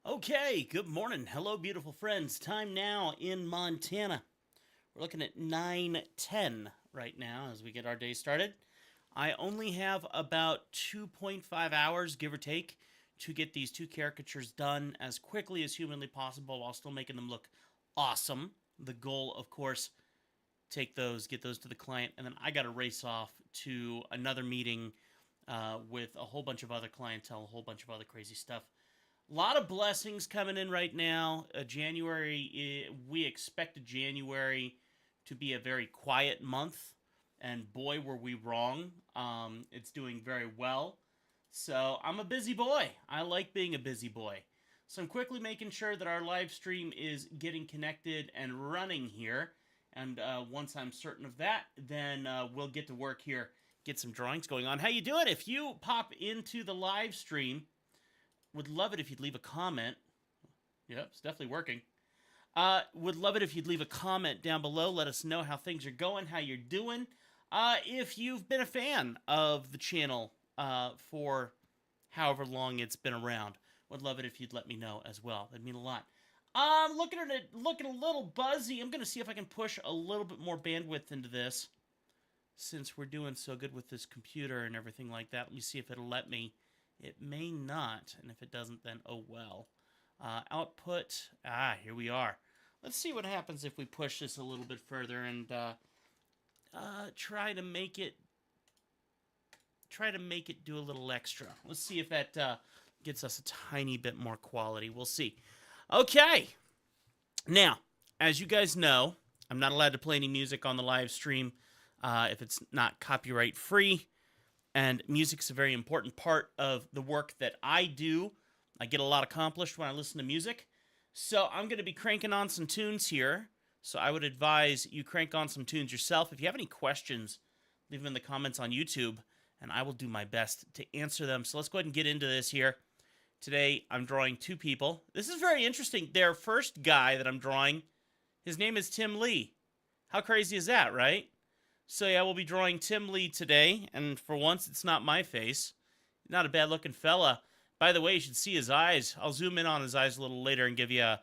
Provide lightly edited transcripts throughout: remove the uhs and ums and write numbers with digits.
Okay, good morning. Hello, beautiful friends. Time now in Montana. We're looking at 9:10 right now as we get our day started. I only have about 2.5 hours, give or take, to get these two caricatures done as quickly as humanly possible while still making them look awesome. The goal, of course, get those to the client, and then I got to race off to another meeting with a whole bunch of other clientele, a whole bunch of other crazy stuff. A lot of blessings coming in right now. We expected January to be a very quiet month, and boy, were we wrong. It's doing very well. So I'm a busy boy. I like being a busy boy. So I'm quickly making sure that our live stream is getting connected and running here. And once I'm certain of that, then we'll get to work here, get some drawings going on. How you doing? If you pop into the live stream, would love it if you'd leave a comment. Yep, it's definitely working. Would love it if you'd leave a comment down below. Let us know how things are going, how you're doing. If you've been a fan of the channel for however long it's been around, would love it if you'd let me know as well. That'd mean a lot. Looking a little buzzy. I'm gonna see if I can push a little bit more bandwidth into this, since we're doing so good with this computer and everything like that. Let me see if it'll let me. It may not, and if it doesn't, then oh well. Output, here we are. Let's see what happens if we push this a little bit further and try to make it do a little extra. Let's see if that gets us a tiny bit more quality. We'll see. Okay. Now, as you guys know, I'm not allowed to play any music on the live stream if it's not copyright free. And music's a very important part of the work that I do. I get a lot accomplished when I listen to music. So I'm going to be cranking on some tunes here. So I would advise you crank on some tunes yourself. If you have any questions, leave them in the comments on YouTube, and I will do my best to answer them. So let's go ahead and get into this here. Today, I'm drawing two people. This is very interesting. Their first guy that I'm drawing, his name is Tim Lee. How crazy is that, right? So yeah, we'll be drawing Tim Lee today, and for once, it's not my face. Not a bad-looking fella. By the way, you should see his eyes. I'll zoom in on his eyes a little later and give you a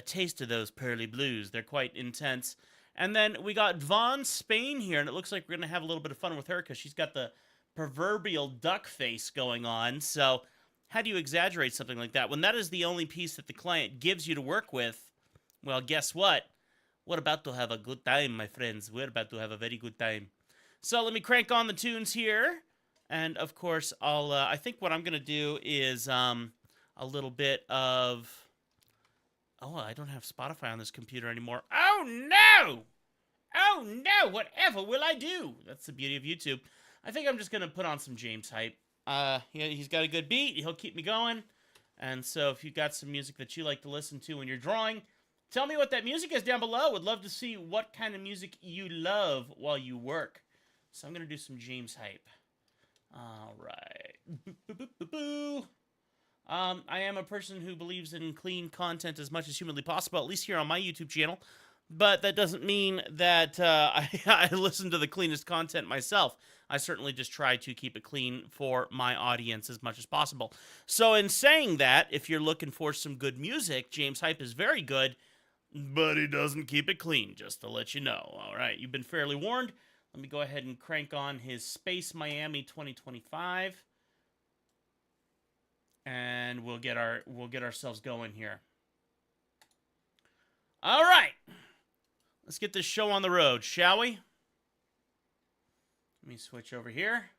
taste of those pearly blues. They're quite intense. And then we got Vaughn Spain here, and it looks like we're going to have a little bit of fun with her because she's got the proverbial duck face going on. So how do you exaggerate something like that? When that is the only piece that the client gives you to work with, well, guess what? We're about to have a good time, my friends. We're about to have a very good time. So let me crank on the tunes here. And, of course, I think what I'm going to do is a little bit of... Oh, I don't have Spotify on this computer anymore. Oh, no! Oh, no! Whatever will I do? That's the beauty of YouTube. I think I'm just going to put on some James hype. He's got a good beat. He'll keep me going. And so if you've got some music that you like to listen to when you're drawing, tell me what that music is down below. Would love to see what kind of music you love while you work. So I'm going to do some James hype. All right. I am a person who believes in clean content as much as humanly possible, at least here on my YouTube channel. But that doesn't mean that I listen to the cleanest content myself. I certainly just try to keep it clean for my audience as much as possible. So in saying that, if you're looking for some good music, James Hype is very good. But he doesn't keep it clean, just to let you know. All right, you've been fairly warned. Let me go ahead and crank on his Space Miami 2025. And we'll get ourselves going here. All right. Let's get this show on the road, shall we? Let me switch over here.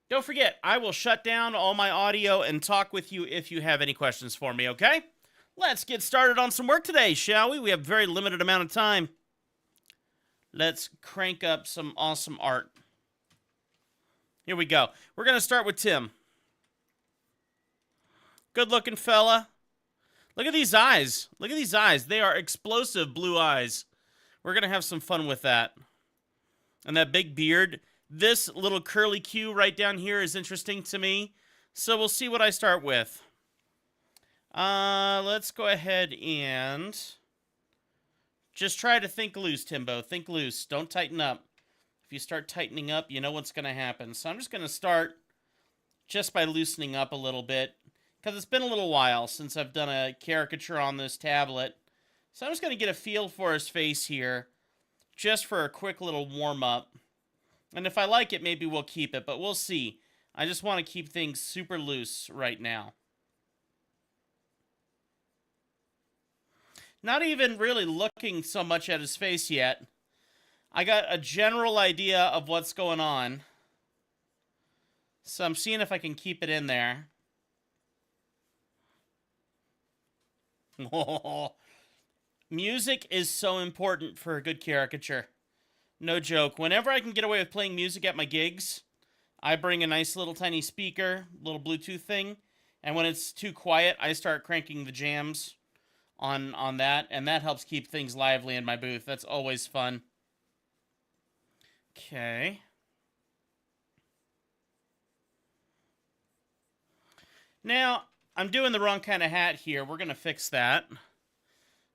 Don't forget, I will shut down all my audio and talk with you if you have any questions for me, okay? Let's get started on some work today, shall we? We have a very limited amount of time. Let's crank up some awesome art. Here we go. We're going to start with Tim. Good-looking fella. Look at these eyes. Look at these eyes. They are explosive blue eyes. We're going to have some fun with that. And that big beard. This little curly Q right down here is interesting to me. So we'll see what I start with. Let's go ahead and just try to think loose, Timbo. Think loose. Don't tighten up. If you start tightening up, you know what's going to happen. So I'm just going to start just by loosening up a little bit. because it's been a little while since I've done a caricature on this tablet. So I'm just going to get a feel for his face here, just for a quick little warm-up. And if I like it, maybe we'll keep it, but we'll see. I just want to keep things super loose right now. Not even really looking so much at his face yet. I got a general idea of what's going on. So I'm seeing if I can keep it in there. Music is so important for a good caricature. No joke. Whenever I can get away with playing music at my gigs, I bring a nice little tiny speaker, little Bluetooth thing, and when it's too quiet, I start cranking the jams on that, and that helps keep things lively in my booth. That's always fun. Okay. Now, I'm doing the wrong kind of hat here. We're going to fix that.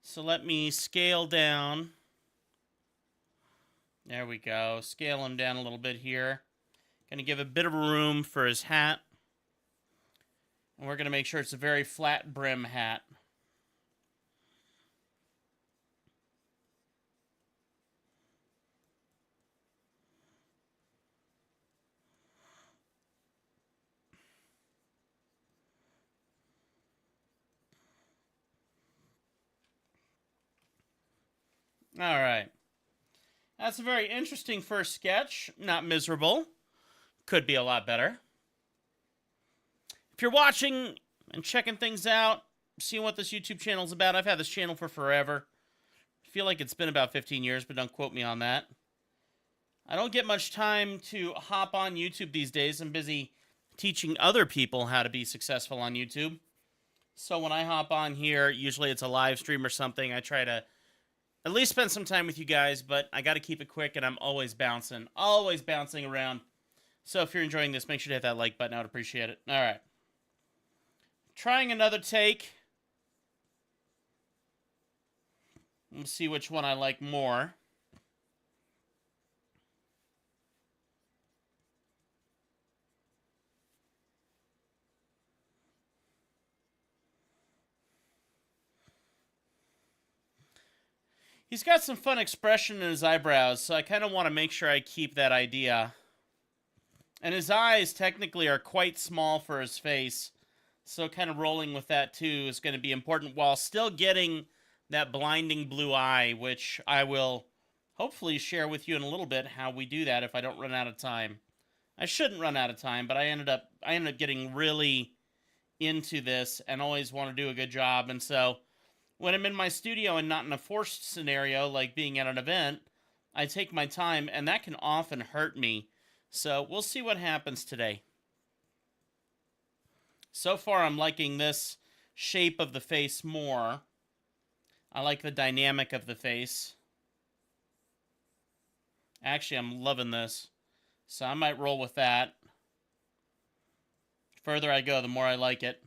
So let me scale down. There we go. Scale him down a little bit here. Going to give a bit of room for his hat. And we're going to make sure it's a very flat brim hat. All right. That's a very interesting first sketch. Not miserable. Could be a lot better. If you're watching and checking things out, seeing what this YouTube channel is about, I've had this channel for forever. I feel like it's been about 15 years, but don't quote me on that. I don't get much time to hop on YouTube these days. I'm busy teaching other people how to be successful on YouTube. So when I hop on here, usually it's a live stream or something. I try to at least spend some time with you guys, but I got to keep it quick, and I'm always bouncing around. So if you're enjoying this, make sure to hit that like button. I would appreciate it. All right. Trying another take. Let's see which one I like more. He's got some fun expression in his eyebrows, so I kind of want to make sure I keep that idea. And his eyes technically are quite small for his face, so kind of rolling with that too is going to be important while still getting that blinding blue eye, which I will hopefully share with you in a little bit how we do that if I don't run out of time. I shouldn't run out of time, but I ended up getting really into this and always want to do a good job, and so when I'm in my studio and not in a forced scenario like being at an event, I take my time, and that can often hurt me. So we'll see what happens today. So far, I'm liking this shape of the face more. I like the dynamic of the face. Actually, I'm loving this. So I might roll with that. The further I go, the more I like it.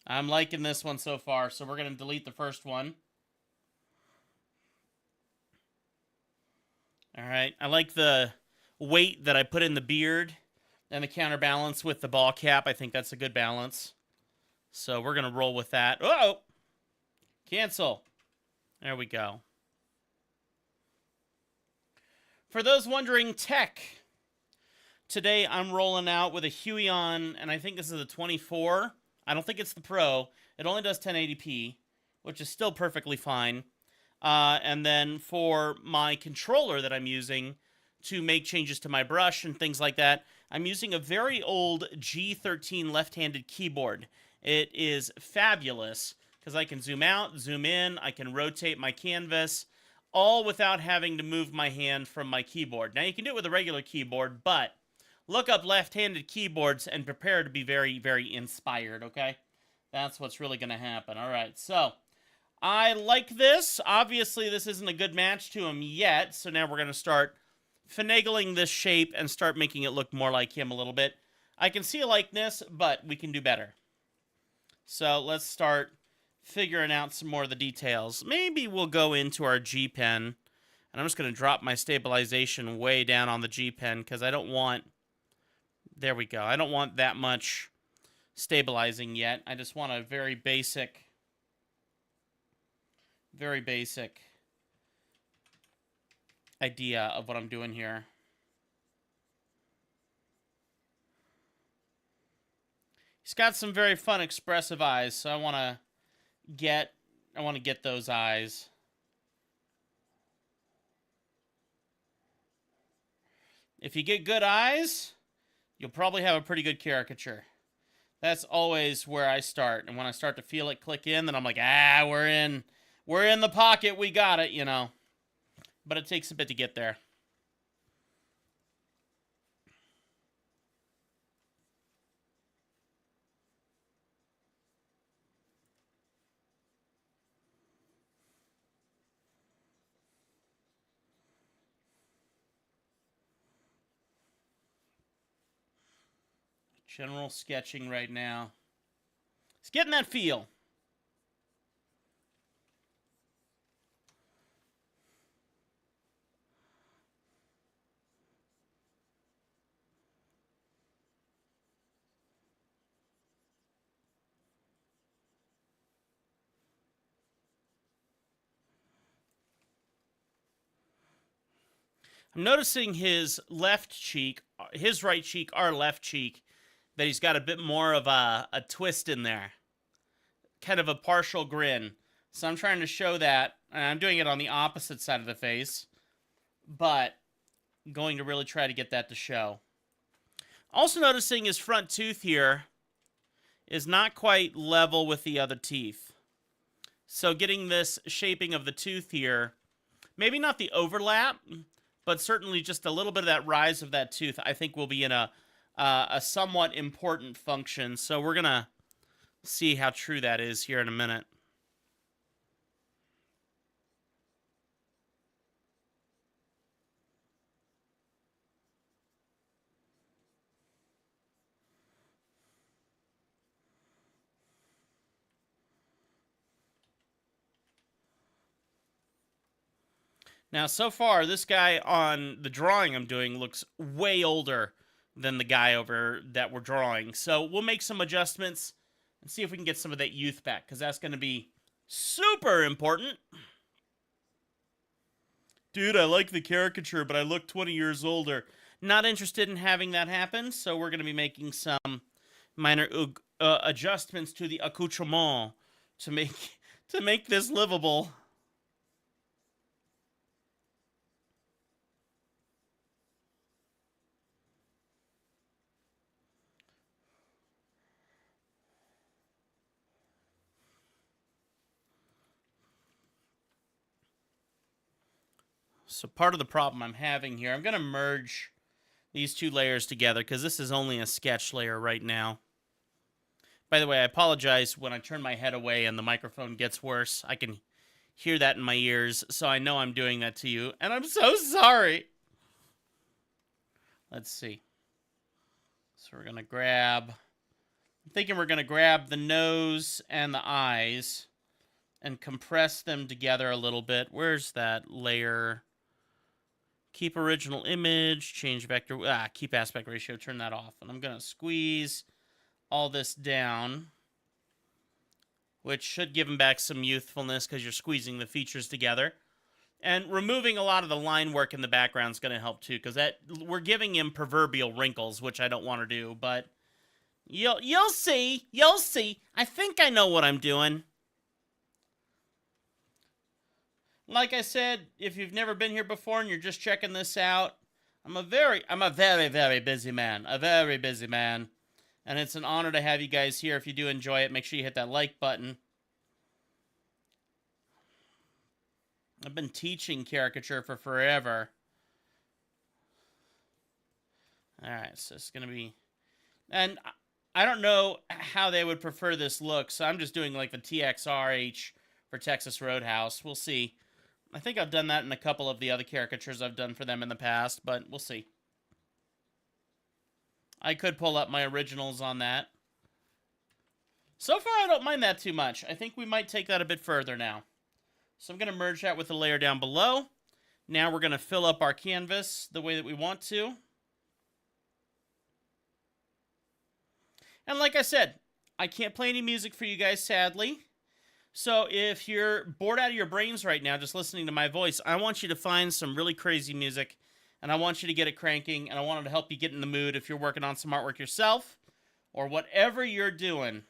I'm liking this one so far, so we're going to delete the first one. All right, I like the weight that I put in the beard and the counterbalance with the ball cap. I think that's a good balance. So we're going to roll with that. Oh! Cancel. There we go. For those wondering tech, today I'm rolling out with a Huion, and I think this is a 24. I don't think it's the Pro. It only does 1080p, which is still perfectly fine. And then for my controller that I'm using to make changes to my brush and things like that, I'm using a very old G13 left-handed keyboard. It is fabulous because I can zoom out, zoom in, I can rotate my canvas, all without having to move my hand from my keyboard. Now, you can do it with a regular keyboard, but look up left-handed keyboards and prepare to be very, very inspired, okay? That's what's really going to happen. All right, so I like this. Obviously, this isn't a good match to him yet, so now we're going to start finagling this shape and start making it look more like him a little bit. I can see a likeness, but we can do better. So let's start figuring out some more of the details. Maybe we'll go into our G pen, and I'm just going to drop my stabilization way down on the G pen because I don't want There we go. I don't want that much stabilizing yet. I just want a very basic idea of what I'm doing here. He's got some very fun, expressive eyes, so I want to get those eyes. If you get good eyes, you'll probably have a pretty good caricature. That's always where I start. And when I start to feel it click in, then I'm like, we're in the pocket, we got it, you know. But it takes a bit to get there. General sketching right now. It's getting that feel. I'm noticing his left cheek, his right cheek, our left cheek, that he's got a bit more of a twist in there. Kind of a partial grin. So I'm trying to show that, and I'm doing it on the opposite side of the face, but going to really try to get that to show. Also noticing his front tooth here is not quite level with the other teeth. So getting this shaping of the tooth here, maybe not the overlap, but certainly just a little bit of that rise of that tooth, I think will be in a somewhat important function. So we're going to see how true that is here in a minute. Now, so far, this guy on the drawing I'm doing looks way older than the guy over that we're drawing. So we'll make some adjustments and see if we can get some of that youth back, because that's going to be super important. Dude, I like the caricature, but I look 20 years older. Not interested in having that happen, so we're going to be making some minor adjustments to the accoutrement to make this livable. So part of the problem I'm having here, I'm going to merge these two layers together because this is only a sketch layer right now. By the way, I apologize when I turn my head away and the microphone gets worse. I can hear that in my ears, so I know I'm doing that to you, and I'm so sorry. Let's see. So we're going to grab... I'm thinking we're going to grab the nose and the eyes and compress them together a little bit. Where's that layer? Keep original image, change vector, keep aspect ratio, turn that off. And I'm going to squeeze all this down, which should give him back some youthfulness because you're squeezing the features together. And removing a lot of the line work in the background is going to help too, because that we're giving him proverbial wrinkles, which I don't want to do, but you'll see. You'll see. I think I know what I'm doing. Like I said, if you've never been here before and you're just checking this out, I'm a very, very busy man. A very busy man. And it's an honor to have you guys here. If you do enjoy it, make sure you hit that like button. I've been teaching caricature for forever. Alright, so it's going to be... And I don't know how they would prefer this look, so I'm just doing like the TXRH for Texas Roadhouse. We'll see. I think I've done that in a couple of the other caricatures I've done for them in the past, but we'll see. I could pull up my originals on that. So far, I don't mind that too much. I think we might take that a bit further now. So I'm going to merge that with the layer down below. Now we're going to fill up our canvas the way that we want to. And like I said, I can't play any music for you guys, sadly. So if you're bored out of your brains right now just listening to my voice, I want you to find some really crazy music, and I want you to get it cranking, and I want to help you get in the mood if you're working on some artwork yourself or whatever you're doing.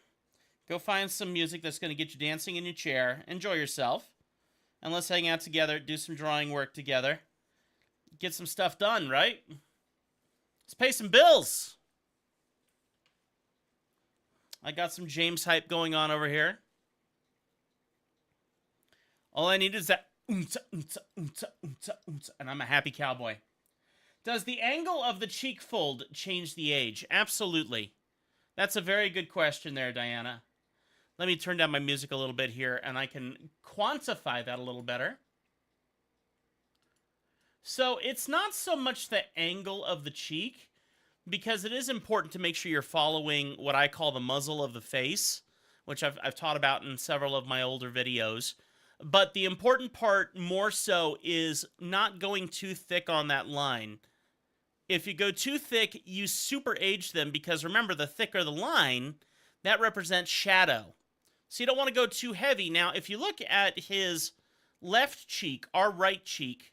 Go find some music that's going to get you dancing in your chair. Enjoy yourself. And let's hang out together, do some drawing work together. Get some stuff done, right? Let's pay some bills. I got some James hype going on over here. All I need is that oomta, oomta, oomta, oomta, oomta, and I'm a happy cowboy. Does the angle of the cheek fold change the age? Absolutely. That's a very good question there, Diana. Let me turn down my music a little bit here, and I can quantify that a little better. So it's not so much the angle of the cheek, because it is important to make sure you're following what I call the muzzle of the face, which I've taught about in several of my older videos. But the important part more so is not going too thick on that line. If you go too thick, you super age them, because remember, the thicker the line, that represents shadow. So you don't want to go too heavy. Now, if you look at his left cheek, our right cheek,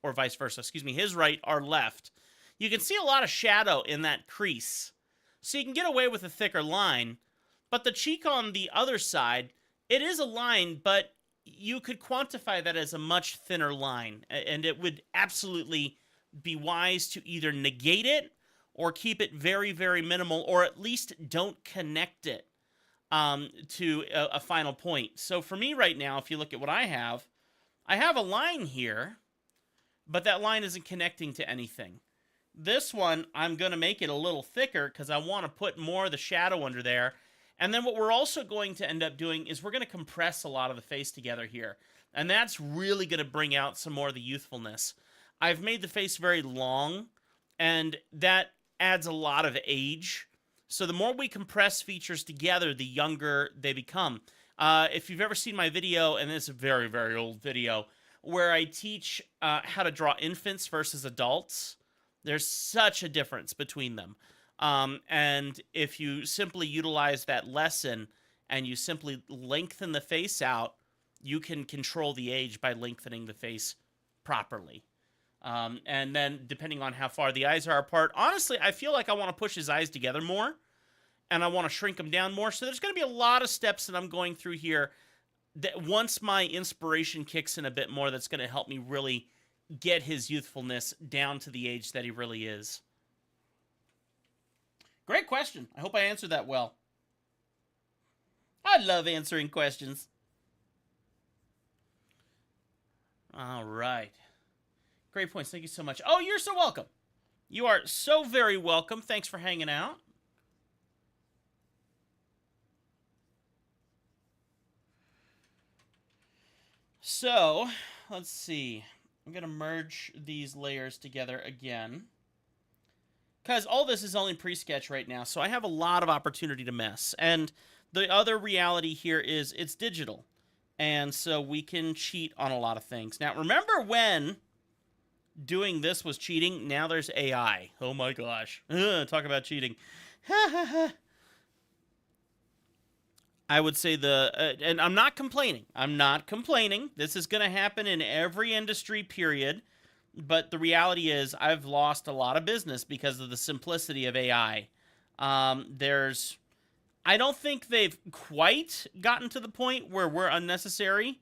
or vice versa, excuse me, his right, our left, you can see a lot of shadow in that crease. So you can get away with a thicker line. But the cheek on the other side, it is a line, but you could quantify that as a much thinner line. And it would absolutely be wise to either negate it or keep it very, very minimal, or at least don't connect it to a final point. So for me right now, if you look at what I have a line here, but that line isn't connecting to anything. This one, I'm going to make it a little thicker because I want to put more of the shadow under there. And then what we're also going to end up doing is we're going to compress a lot of the face together here. And that's really going to bring out some more of the youthfulness. I've made the face very long, and that adds a lot of age. So the more we compress features together, the younger they become. If you've ever seen my video, and it's a very, very old video, where I teach how to draw infants versus adults, there's such a difference between them. And if you simply utilize that lesson and you simply lengthen the face out, you can control the age by lengthening the face properly. And then depending on how far the eyes are apart, honestly, I feel like I want to push his eyes together more, and I want to shrink them down more. So there's going to be a lot of steps that I'm going through here that once my inspiration kicks in a bit more, that's going to help me really get his youthfulness down to the age that he really is. Great question. I hope I answered that well. I love answering questions. All right. Great points. Thank you so much. Oh, you're so welcome. You are so very welcome. Thanks for hanging out. So, let's see. I'm going to merge these layers together again, because all this is only pre-sketch right now, so I have a lot of opportunity to mess. And the other reality here is it's digital, and so we can cheat on a lot of things. Now, remember when doing this was cheating? Now there's AI. Oh my gosh. Talk about cheating. I would say and I'm not complaining. I'm not complaining. This is going to happen in every industry, period. But the reality is I've lost a lot of business because of the simplicity of AI. I don't think they've quite gotten to the point where we're unnecessary.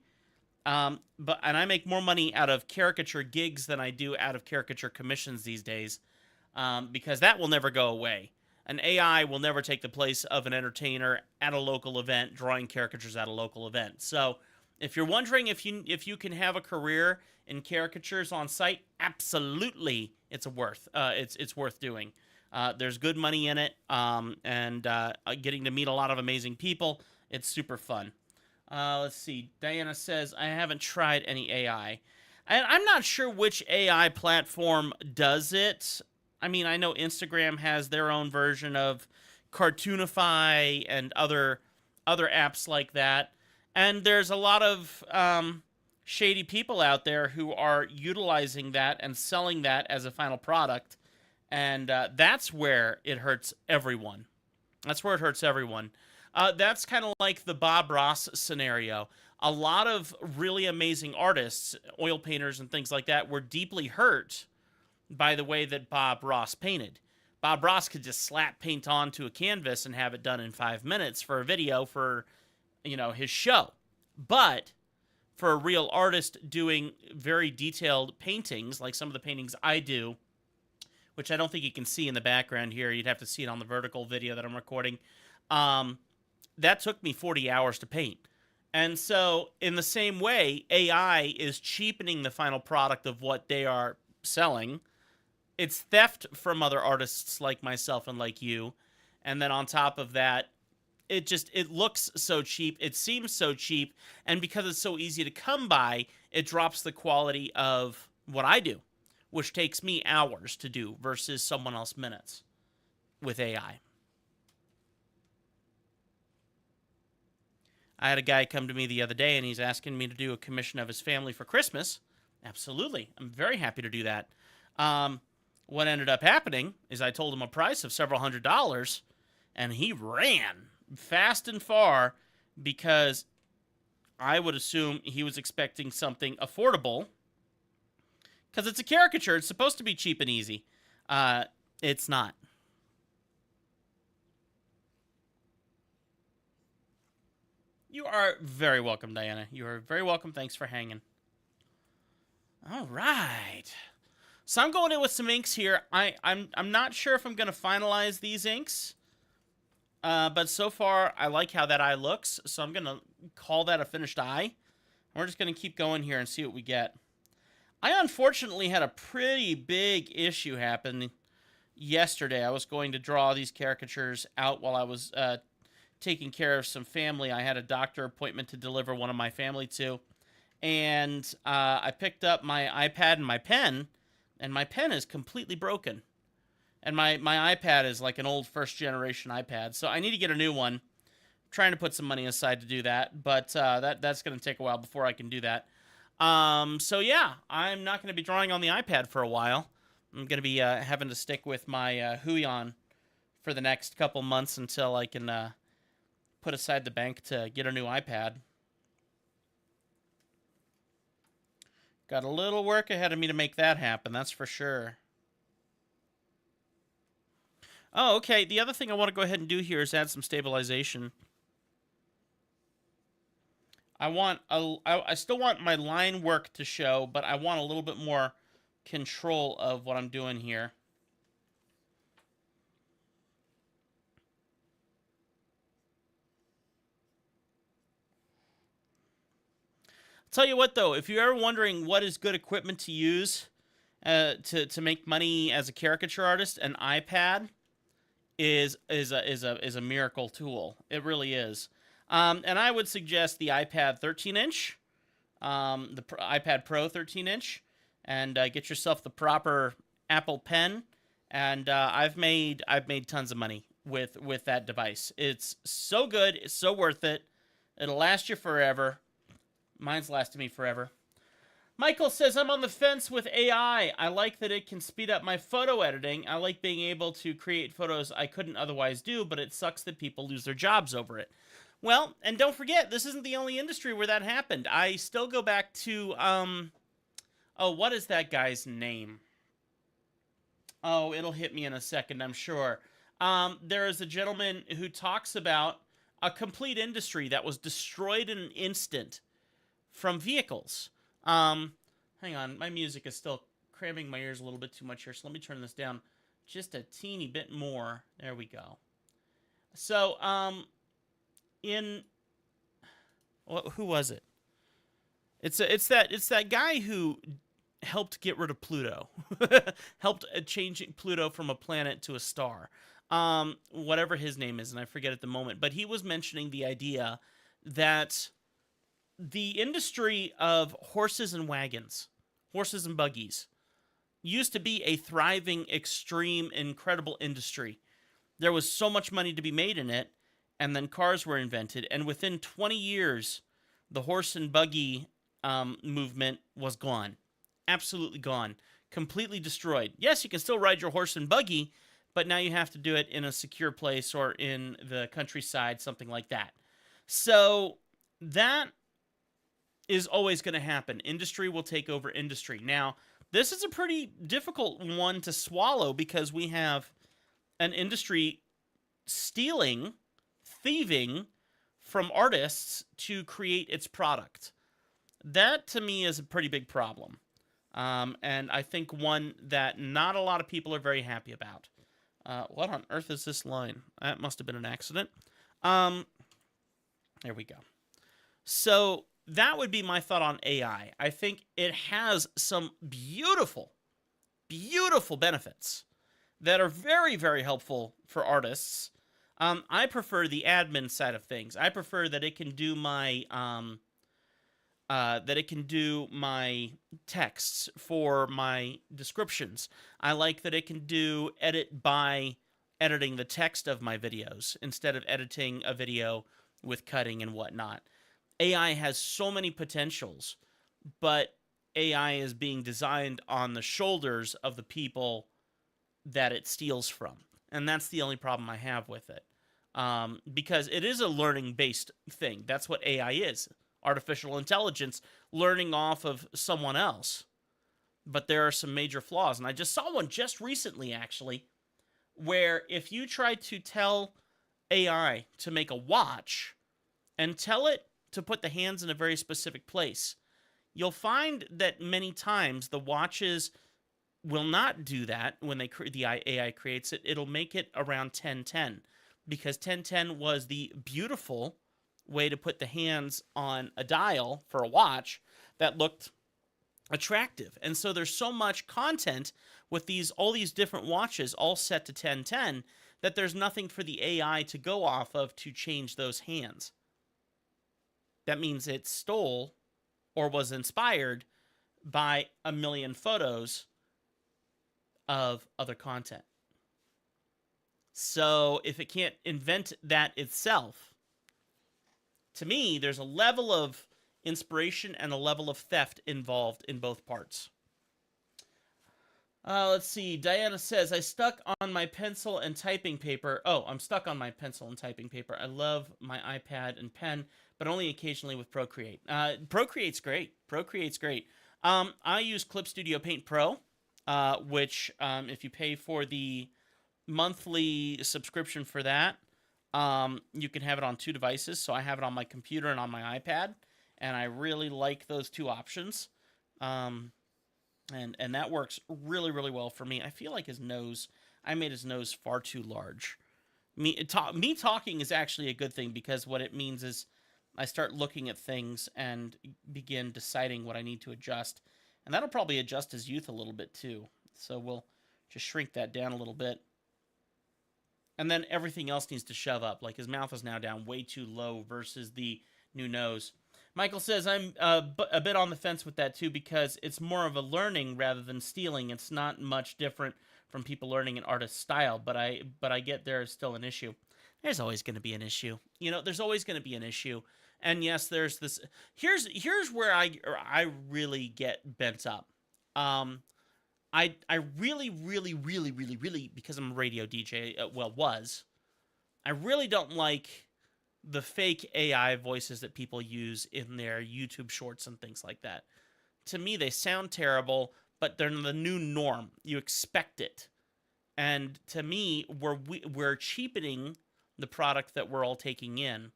And I make more money out of caricature gigs than I do out of caricature commissions these days, because that will never go away. An AI will never take the place of an entertainer at a local event drawing caricatures at a local event. So if you're wondering if you can have a career in caricatures on site, absolutely, it's worth doing. There's good money in it, and getting to meet a lot of amazing people. It's super fun. Let's see. Diana says, I haven't tried any AI. And I'm not sure which AI platform does it. I mean, I know Instagram has their own version of Cartoonify and other apps like that. And there's a lot of shady people out there who are utilizing that and selling that as a final product. And that's where it hurts everyone. That's where it hurts everyone. That's kind of like the Bob Ross scenario. A lot of really amazing artists, oil painters and things like that, were deeply hurt by the way that Bob Ross painted. Bob Ross could just slap paint onto a canvas and have it done in 5 minutes for a video for, his show. But for a real artist doing very detailed paintings, like some of the paintings I do, which I don't think you can see in the background here. You'd have to see it on the vertical video that I'm recording. That took me 40 hours to paint. And so, in the same way, AI is cheapening the final product of what they are selling. It's theft from other artists like myself and like you. And then on top of that, it looks so cheap. It seems so cheap. And because it's so easy to come by, it drops the quality of what I do, which takes me hours to do versus someone else minutes with AI. I had a guy come to me the other day, and he's asking me to do a commission of his family for Christmas. Absolutely. I'm very happy to do that. What ended up happening is I told him a price of several $100s, and he ran fast and far because I would assume he was expecting something affordable because it's a caricature. It's supposed to be cheap and easy. It's not. You are very welcome, Diana. You are very welcome. Thanks for hanging. All right. So I'm going in with some inks here. I'm not sure if I'm going to finalize these inks. But so far, I like how that eye looks. So I'm going to call that a finished eye. And we're just going to keep going here and see what we get. I unfortunately had a pretty big issue happen yesterday. I was going to draw these caricatures out while I was taking care of some family. I had a doctor appointment to deliver one of my family to. And I picked up my iPad and my pen is completely broken. And my iPad is like an old first-generation iPad, so I need to get a new one. I'm trying to put some money aside to do that, but that's going to take a while before I can do that. So yeah, I'm not going to be drawing on the iPad for a while. I'm going to be having to stick with my Huion for the next couple months until I can put aside the bank to get a new iPad. Got a little work ahead of me to make that happen, that's for sure. Oh, okay. The other thing I want to go ahead and do here is add some stabilization. I still want my line work to show, but I want a little bit more control of what I'm doing here. Tell you what, though, if you're ever wondering what is good equipment to use to make money as a caricature artist, an iPad is a miracle tool. It really is. And I would suggest the iPad 13-inch, the iPad Pro 13-inch, and get yourself the proper Apple Pen. And I've made tons of money with that device. It's so good. It's so worth it. It'll last you forever. Mine's lasted me forever. Michael says, I'm on the fence with AI. I like that it can speed up my photo editing. I like being able to create photos I couldn't otherwise do, but it sucks that people lose their jobs over it. Well, and don't forget, this isn't the only industry where that happened. I still go back to, what is that guy's name? Oh, it'll hit me in a second, I'm sure. There is a gentleman who talks about a complete industry that was destroyed in an instant from vehicles. Hang on, my music is still cramming my ears a little bit too much here, so let me turn this down just a teeny bit more. There we go. So, who was it? It's that guy who helped get rid of Pluto, helped change Pluto from a planet to a star. Whatever his name is, and I forget at the moment, but he was mentioning the idea that the industry of horses and wagons, horses and buggies, used to be a thriving, extreme, incredible industry. There was so much money to be made in it, and then cars were invented, and within 20 years, the horse and buggy movement was gone. Absolutely gone. Completely destroyed. Yes, you can still ride your horse and buggy, but now you have to do it in a secure place or in the countryside, something like that. So that is always going to happen. Industry will take over industry. Now, this is a pretty difficult one to swallow because we have an industry stealing, thieving from artists to create its product. That, to me, is a pretty big problem. And I think one that not a lot of people are very happy about. What on earth is this line? That must have been an accident. There we go. So that would be my thought on AI. I think it has some beautiful, beautiful benefits that are very, very helpful for artists. I prefer the admin side of things. I prefer that it can do my texts for my descriptions. I like that it can do edit by editing the text of my videos instead of editing a video with cutting and whatnot. AI has so many potentials, but AI is being designed on the shoulders of the people that it steals from. And that's the only problem I have with it. Because it is a learning-based thing. That's what AI is. Artificial intelligence learning off of someone else. But there are some major flaws. And I just saw one just recently, actually, where if you try to tell AI to make a watch and tell it to put the hands in a very specific place, you'll find that many times the watches will not do that when the AI creates it. It'll make it around 10:10 because 10:10 was the beautiful way to put the hands on a dial for a watch that looked attractive. And so there's so much content with all these different watches all set to 10:10 that there's nothing for the AI to go off of to change those hands. That means it stole or was inspired by a million photos of other content. So if it can't invent that itself, to me, there's a level of inspiration and a level of theft involved in both parts. Let's see. Diana says, I stuck on my pencil and typing paper. Oh, I'm stuck on my pencil and typing paper. I love my iPad and pen, but only occasionally with Procreate. Procreate's great. Procreate's great. I use Clip Studio Paint Pro, which if you pay for the monthly subscription for that, you can have it on 2 devices. So I have it on my computer and on my iPad, and I really like those 2 options. And that works really, really well for me. I feel like I made his nose far too large. Me talking is actually a good thing because what it means is I start looking at things and begin deciding what I need to adjust. And that'll probably adjust his youth a little bit too. So we'll just shrink that down a little bit. And then everything else needs to shove up. Like his mouth is now down way too low versus the new nose. Michael says, I'm a bit on the fence with that too because it's more of a learning rather than stealing. It's not much different from people learning an artist's style, but I get there is still an issue. There's always going to be an issue. There's always going to be an issue. And yes, there's this. Here's where I really get bent up. I really, really, really, really, really, because I'm a radio DJ, I really don't like the fake AI voices that people use in their YouTube shorts and things like that. To me, they sound terrible, but they're the new norm. You expect it. And to me, we're cheapening the product that we're all taking in.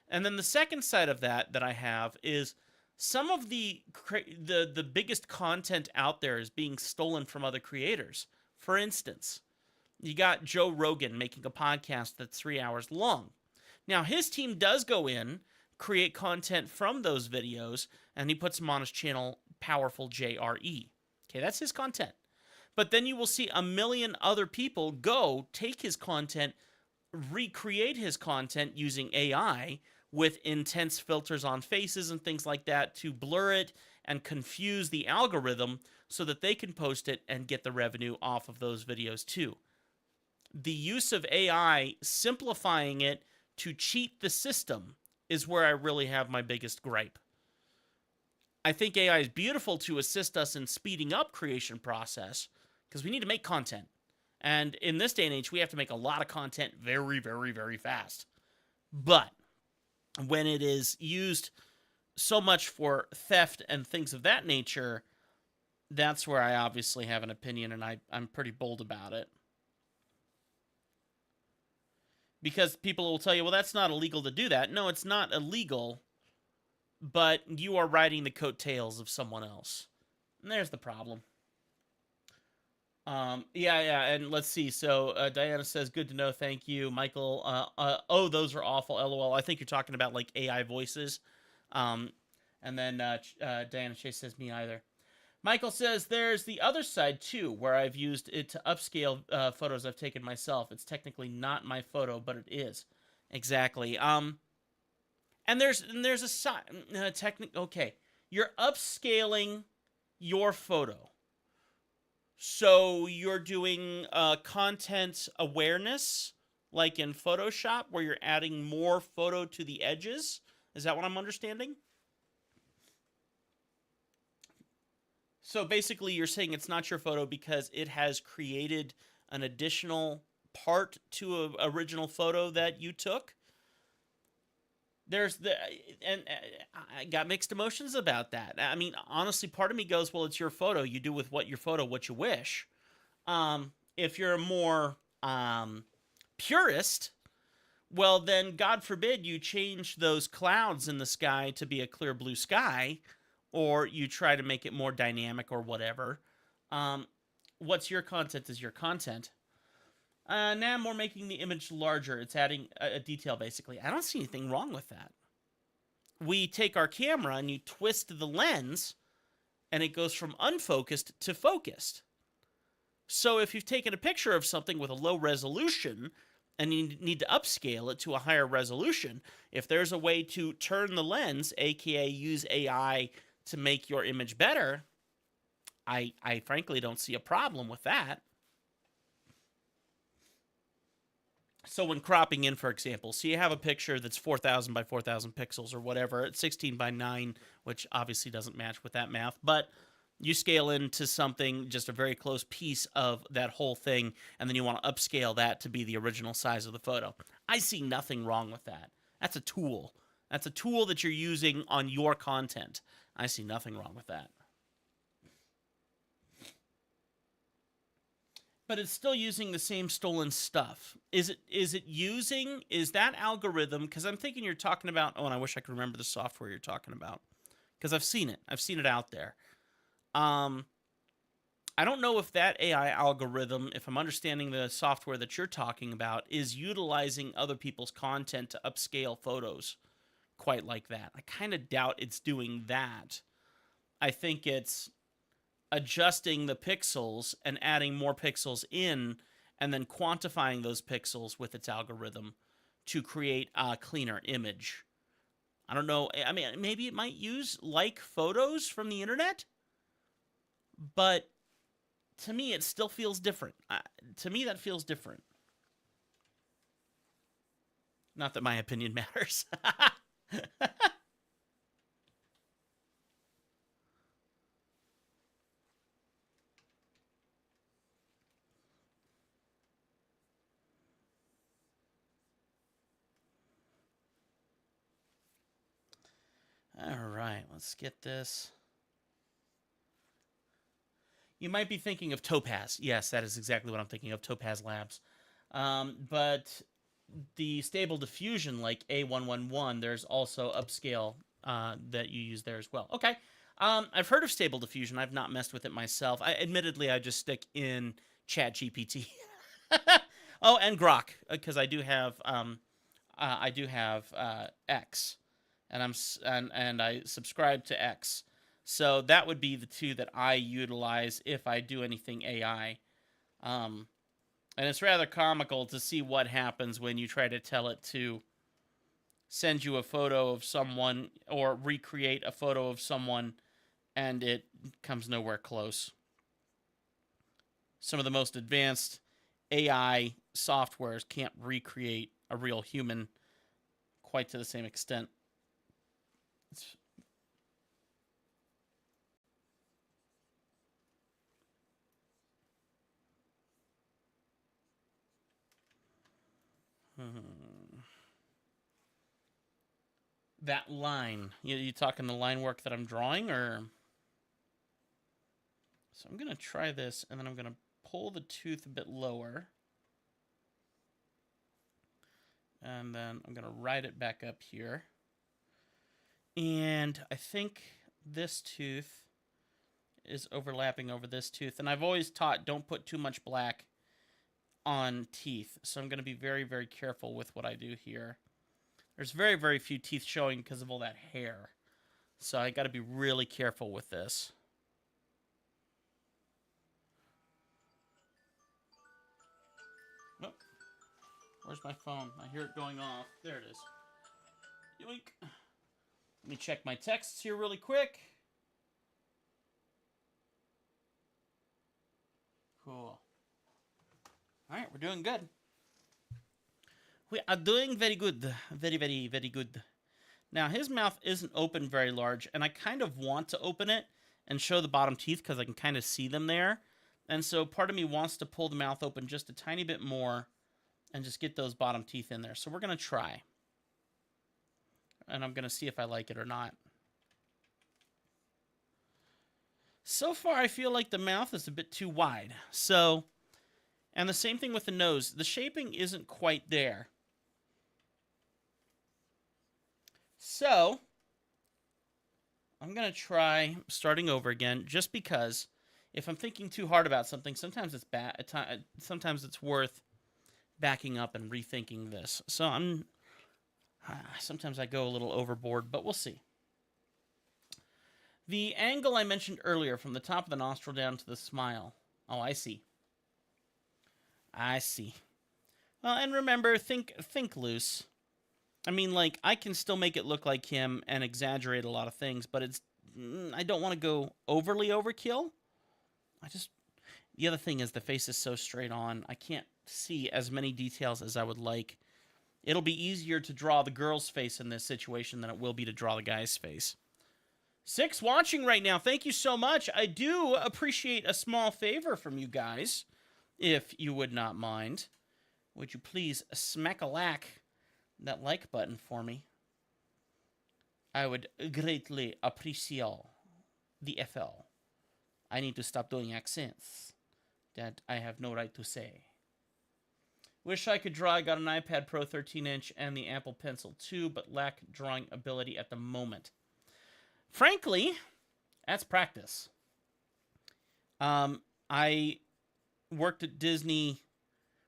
And then the second side of that I have is some of the biggest content out there is being stolen from other creators. For instance, you got Joe Rogan making a podcast that's 3 hours long. Now, his team does go in, create content from those videos, and he puts them on his channel, Powerful JRE. Okay, that's his content. But then you will see a million other people go take his content, recreate his content using AI with intense filters on faces and things like that to blur it and confuse the algorithm so that they can post it and get the revenue off of those videos too. The use of AI simplifying it to cheat the system is where I really have my biggest gripe. I think AI is beautiful to assist us in speeding up creation process because we need to make content. And in this day and age, we have to make a lot of content very, very, very fast. But when it is used so much for theft and things of that nature, that's where I obviously have an opinion, and I'm pretty bold about it. Because people will tell you, well, that's not illegal to do that. No, it's not illegal, but you are riding the coattails of someone else. And there's the problem. Yeah, and let's see. So Diana says, "Good to know, thank you." Michael, oh, those are awful. LOL. I think you're talking about like AI voices. Um, and then Diana Chase says, "Me either." Michael says, "There's the other side too, where I've used it to upscale photos I've taken myself. It's technically not my photo, but it is." Exactly. And there's a side Okay, you're upscaling your photo. So you're doing content awareness, like in Photoshop, where you're adding more photo to the edges. Is that what I'm understanding? So basically, you're saying it's not your photo because it has created an additional part to an original photo that you took. There's the and I got mixed emotions about that. I mean, honestly, part of me goes, "Well, it's your photo. You do with what your photo what you wish." If you're a more purist, well, then God forbid you change those clouds in the sky to be a clear blue sky, or you try to make it more dynamic or whatever. What's your content is your content. Now we're making the image larger. It's adding a detail, basically. I don't see anything wrong with that. We take our camera and you twist the lens, and it goes from unfocused to focused. So if you've taken a picture of something with a low resolution and you need to upscale it to a higher resolution, if there's a way to turn the lens, aka use AI to make your image better, I frankly don't see a problem with that. So when cropping in, for example, so you have a picture that's 4,000 by 4,000 pixels or whatever, it's 16 by 9, which obviously doesn't match with that math, but you scale into something, just a very close piece of that whole thing, and then you want to upscale that to be the original size of the photo. I see nothing wrong with that. That's a tool. That's a tool that you're using on your content. I see nothing wrong with that. But it's still using the same stolen stuff. Is that algorithm? Because I'm thinking you're talking about. Oh, and I wish I could remember the software you're talking about, because I've seen it. I've seen it out there. I don't know if that AI algorithm, if I'm understanding the software that you're talking about, is utilizing other people's content to upscale photos quite like that. I kind of doubt it's doing that. I think it's adjusting the pixels and adding more pixels in, and then quantifying those pixels with its algorithm to create a cleaner image. I don't know. I mean, maybe it might use like photos from the internet, but to me, it still feels different. To me, that feels different. Not that my opinion matters. All right, let's get this. You might be thinking of Topaz. Yes, that is exactly what I'm thinking of, Topaz Labs. But the Stable Diffusion, like A111, there's also upscale that you use there as well. Okay. I've heard of Stable Diffusion. I've not messed with it myself. Admittedly, I just stick in ChatGPT. Oh, and Grok, because I do have X, and and I subscribe to X. So that would be the two that I utilize if I do anything AI. And it's rather comical to see what happens when you try to tell it to send you a photo of someone or recreate a photo of someone, and it comes nowhere close. Some of the most advanced AI softwares can't recreate a real human quite to the same extent. It's Hmm. That line. You talking the line work that I'm drawing, or? So I'm going to try this, and then I'm going to pull the tooth a bit lower. And then I'm going to ride it back up here. And I think this tooth is overlapping over this tooth. And I've always taught don't put too much black on teeth. So I'm going to be very, very careful with what I do here. There's very, very few teeth showing because of all that hair. So I got to be really careful with this. Oh, where's my phone? I hear it going off. There it is. Yoink. Let me check my texts here really quick. Cool. All right, we're doing good. We are doing very good. Very, very, very good. Now, his mouth isn't open very large, and I kind of want to open it and show the bottom teeth because I can kind of see them there. And so part of me wants to pull the mouth open just a tiny bit more and just get those bottom teeth in there. So we're going to try. And I'm going to see if I like it or not. So far, I feel like the mouth is a bit too wide. So, and the same thing with the nose. The shaping isn't quite there. So, I'm going to try starting over again just because if I'm thinking too hard about something, sometimes it's bad. Sometimes it's worth backing up and rethinking this. So sometimes I go a little overboard, but we'll see. The angle I mentioned earlier from the top of the nostril down to the smile. Oh, I see. I see. Well, and remember, think loose. I mean, like, I can still make it look like him and exaggerate a lot of things, but I don't want to go overly overkill. The other thing is the face is so straight on, I can't see as many details as I would like. It'll be easier to draw the girl's face in this situation than it will be to draw the guy's face. 6 watching right now. Thank you so much. I do appreciate a small favor from you guys, if you would not mind. Would you please smack-a-lack that like button for me? I would greatly appreciate the FL. I need to stop doing accents that I have no right to say. Wish I could draw. I got an iPad Pro 13-inch and the Apple Pencil 2, but lack drawing ability at the moment. Frankly, that's practice. I worked at Disney,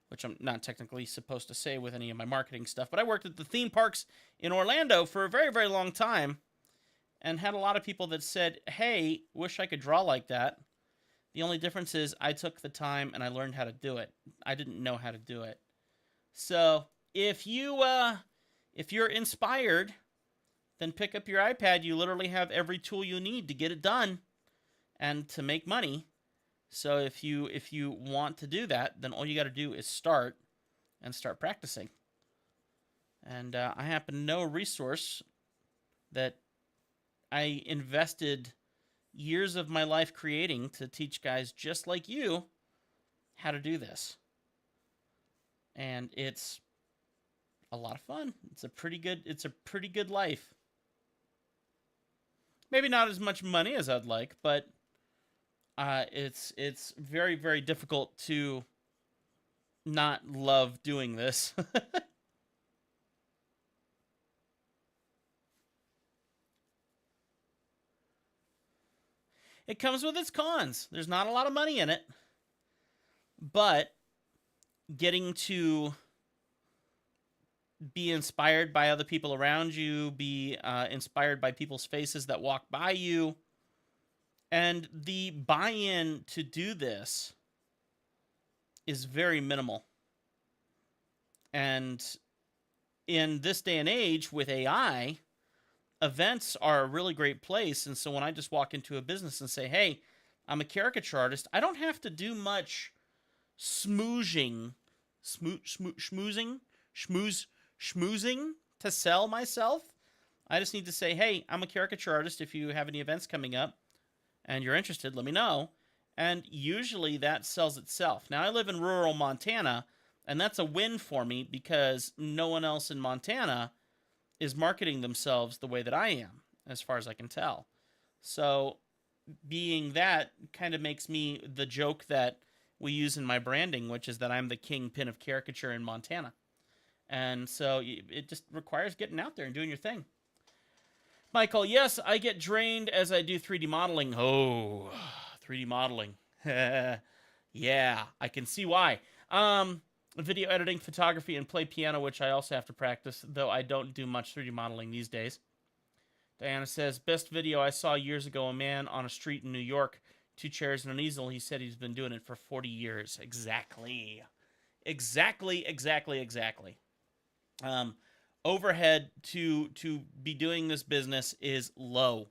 which I'm not technically supposed to say with any of my marketing stuff, but I worked at the theme parks in Orlando for a very, very long time and had a lot of people that said, hey, wish I could draw like that. The only difference is I took the time and I learned how to do it. I didn't know how to do it. So if you're inspired, then pick up your iPad. You literally have every tool you need to get it done and to make money. So if you want to do that, then all you got to do is start practicing. And I happen to know a resource that I invested years of my life creating to teach guys just like you how to do this. And it's a lot of fun. It's a pretty good life. Maybe not as much money as I'd like, but it's very, very difficult to not love doing this. It comes with its cons. There's not a lot of money in it, but getting to be inspired by other people around you, be inspired by people's faces that walk by you, and the buy-in to do this is very minimal. And in this day and age with AI, events are a really great place. And so when I just walk into a business and say, hey, I'm a caricature artist, I don't have to do much schmoozing to sell myself. I just need to say, hey, I'm a caricature artist. If you have any events coming up and you're interested, let me know. And usually that sells itself. Now, I live in rural Montana, And that's a win for me because no one else in Montana is marketing themselves the way that I am, as far as I can tell. So, being that kind of makes me the joke that we use in my branding, which is that I'm the kingpin of caricature in Montana. And so it just requires getting out there and doing your thing. Michael, yes, I get drained as I do 3D modeling. Oh, 3D modeling. Yeah, I can see why. Video editing, photography, and play piano, which I also have to practice, though I don't do much 3D modeling these days. Diana says, best video I saw years ago, a man on a street in New York, 2 chairs and an easel. He said he's been doing it for 40 years. Exactly. Exactly. Overhead to be doing this business is low.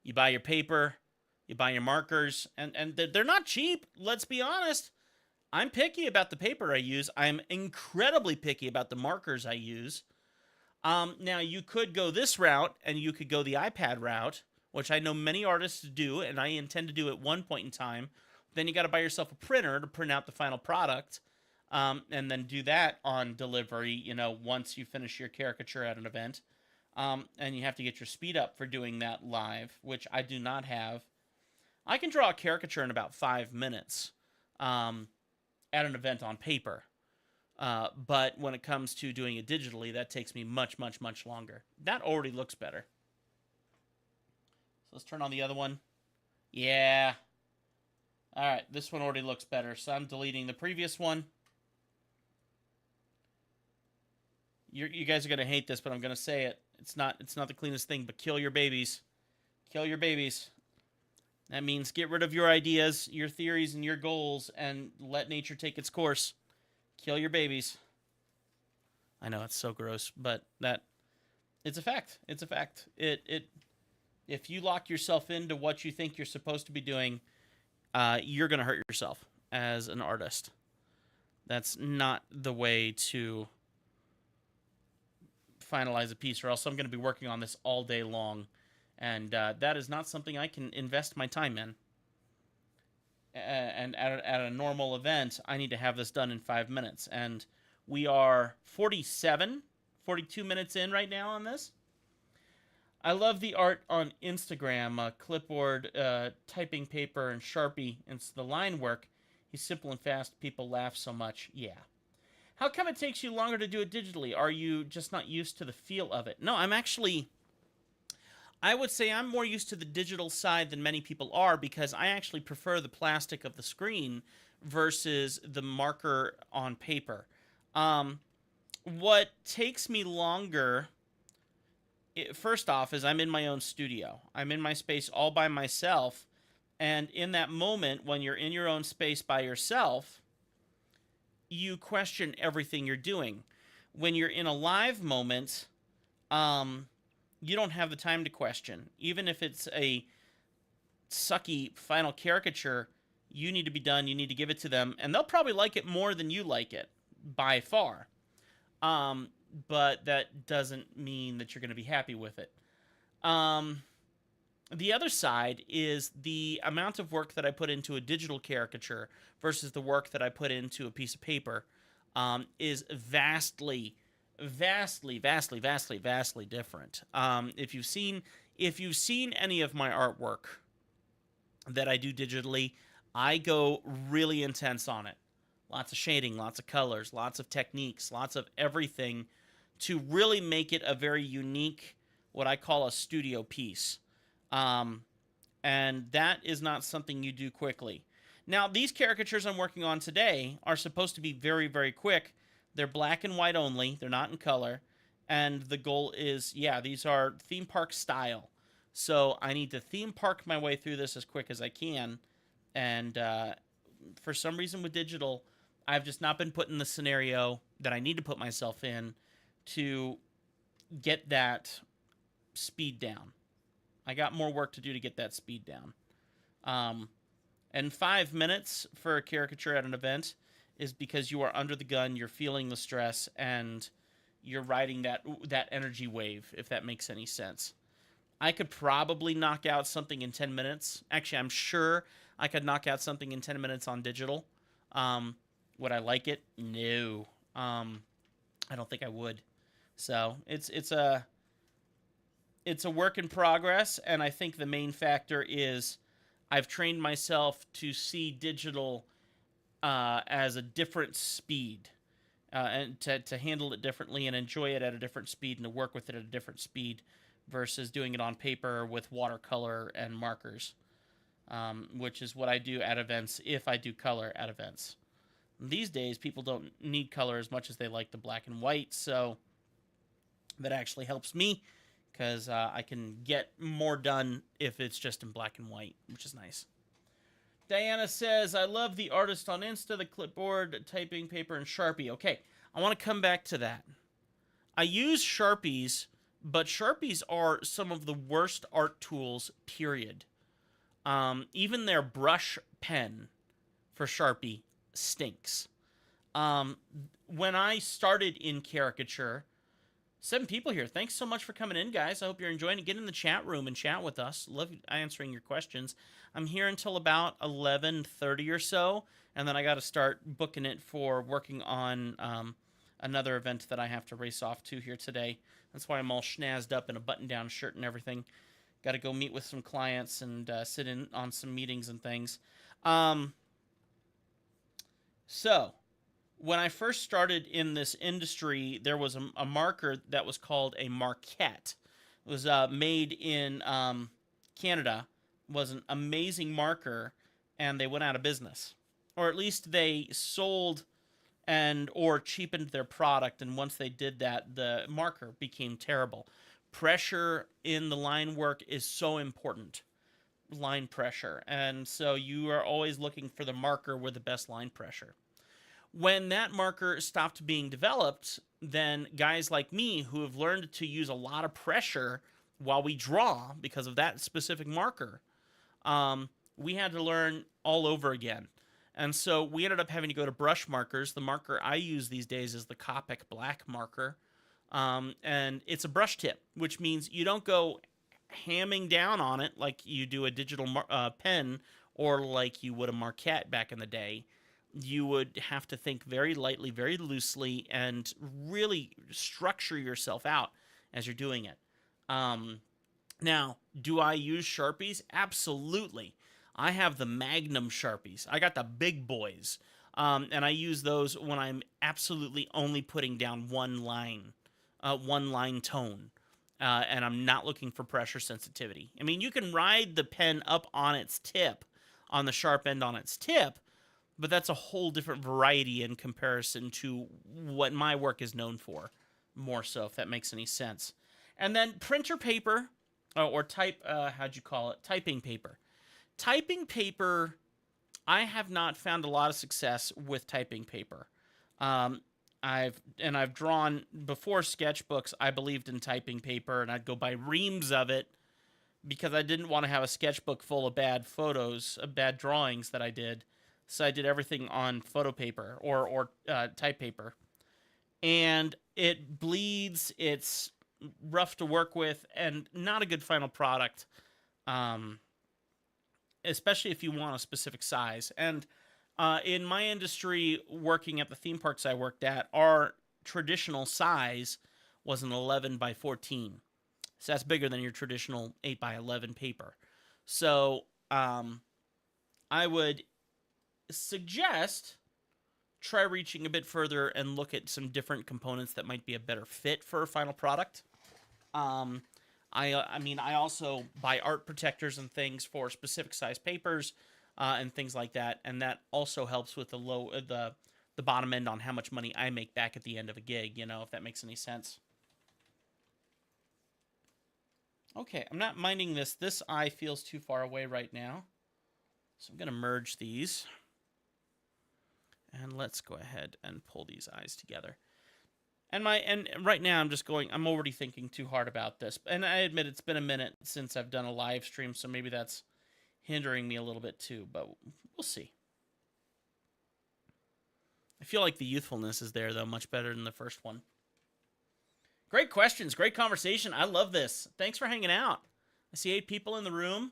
You buy your paper, you buy your markers, and they're not cheap. Let's be honest. I'm picky about the paper I use. I'm incredibly picky about the markers I use. Now, you could go this route, and you could go the iPad route, which I know many artists do, and I intend to do at one point in time. Then you got to buy yourself a printer to print out the final product, and then do that on delivery, once you finish your caricature at an event. And you have to get your speed up for doing that live, which I do not have. I can draw a caricature in about 5 minutes at an event on paper. But when it comes to doing it digitally, that takes me much, much, much longer. That already looks better. So let's turn on the other one. Yeah. All right, this one already looks better, so I'm deleting the previous one. You guys are going to hate this, but I'm going to say it. It's not the cleanest thing, but kill your babies. Kill your babies. That means get rid of your ideas, your theories, and your goals, and let nature take its course. Kill your babies. I know it's so gross, but it's a fact. It's a fact. If you lock yourself into what you think you're supposed to be doing, you're going to hurt yourself as an artist. That's not the way to finalize a piece, or else I'm going to be working on this all day long, and that is not something I can invest my time in. And at a normal event, I need to have this done in 5 minutes, and we are 42 minutes in right now on this. I love the art on Instagram, clipboard, typing paper, and Sharpie. It's the line work. He's simple and fast. People laugh so much. Yeah. How come it takes you longer to do it digitally? Are you just not used to the feel of it? No, I would say I'm more used to the digital side than many people are, because I actually prefer the plastic of the screen versus the marker on paper. What takes me longer, first off, is I'm in my own studio. I'm in my space all by myself, and in that moment, when you're in your own space by yourself, you question everything you're doing. When you're in a live moment, you don't have the time to question. Even if it's a sucky final caricature, you need to be done, you need to give it to them, and they'll probably like it more than you like it, by far. But that doesn't mean that you're going to be happy with it. The other side is the amount of work that I put into a digital caricature versus the work that I put into a piece of paper is vastly different. If you've seen any of my artwork that I do digitally, I go really intense on it. Lots of shading, lots of colors, lots of techniques, lots of everything to really make it a very unique, what I call a studio piece. And that is not something you do quickly. Now, these caricatures I'm working on today are supposed to be very, very quick. They're black and white only. They're not in color. And the goal is, these are theme park style. So I need to theme park my way through this as quick as I can. And for some reason with digital, I've just not been put in the scenario that I need to put myself in to get that speed down. I got more work to do to get that speed down. And 5 minutes for a caricature at an event is because you are under the gun, you're feeling the stress, and you're riding that energy wave, if that makes any sense. I could probably knock out something in 10 minutes. Actually, I'm sure I could knock out something in 10 minutes on digital. Would I like it? No. I don't think I would. So it's a work in progress, and I think the main factor is I've trained myself to see digital as a different speed, and to handle it differently and enjoy it at a different speed and to work with it at a different speed versus doing it on paper with watercolor and markers, which is what I do at events if I do color at events. These days, people don't need color as much as they like the black and white, so that actually helps me because I can get more done if it's just in black and white, which is nice. Diana says, I love the artist on Insta, the clipboard, typing paper, and Sharpie. Okay, I want to come back to that. I use Sharpies, but Sharpies are some of the worst art tools, period. Even their brush pen for Sharpie stinks. When I started in caricature, 7 people here. Thanks so much for coming in, guys. I hope you're enjoying it. Get in the chat room and chat with us. Love answering your questions. I'm here until about 11:30 or so, and then I got to start booking it for working on another event that I have to race off to here today. That's why I'm all schnazzed up in a button-down shirt and everything. Got to go meet with some clients and sit in on some meetings and things. So, when I first started in this industry, there was a marker that was called a Marquette. It was made in Canada. It was an amazing marker, and they went out of business. Or at least they sold or cheapened their product, and once they did that, the marker became terrible. Pressure in the line work is so important. Line pressure. And so you are always looking for the marker with the best line pressure. When that marker stopped being developed, then guys like me who have learned to use a lot of pressure while we draw because of that specific marker, we had to learn all over again. And so we ended up having to go to brush markers. The marker I use these days is the Copic black marker. And it's a brush tip, which means you don't go hamming down on it like you do a digital pen or like you would a Marquette back in the day. You would have to think very lightly, very loosely, and really structure yourself out as you're doing it. Now, do I use Sharpies? Absolutely. I have the Magnum Sharpies. I got the big boys. And I use those when I'm absolutely only putting down one line tone. And I'm not looking for pressure sensitivity. I mean, you can ride the pen up on its tip, on the sharp end on its tip, but that's a whole different variety in comparison to what my work is known for, more so, if that makes any sense. And then printer paper, or typing paper. Typing paper, I have not found a lot of success with typing paper. I've drawn, before sketchbooks, I believed in typing paper, and I'd go buy reams of it because I didn't want to have a sketchbook full of bad photos, bad drawings that I did. So I did everything on photo paper or type paper. And it bleeds, it's rough to work with, and not a good final product, especially if you want a specific size. And in my industry, working at the theme parks I worked at, our traditional size was an 11 by 14. So that's bigger than your traditional 8 by 11 paper. So I would suggest try reaching a bit further and look at some different components that might be a better fit for a final product. I mean, I also buy art protectors and things for specific size papers and things like that, and that also helps with the bottom end on how much money I make back at the end of a gig, you know, if that makes any sense. Okay, I'm not minding this. This eye feels too far away right now, so I'm going to merge these. And let's go ahead and pull these eyes together. And right now I'm already thinking too hard about this. And I admit it's been a minute since I've done a live stream, so maybe that's hindering me a little bit too, but we'll see. I feel like the youthfulness is there, though, much better than the first one. Great questions, great conversation. I love this. Thanks for hanging out. I see 8 people in the room.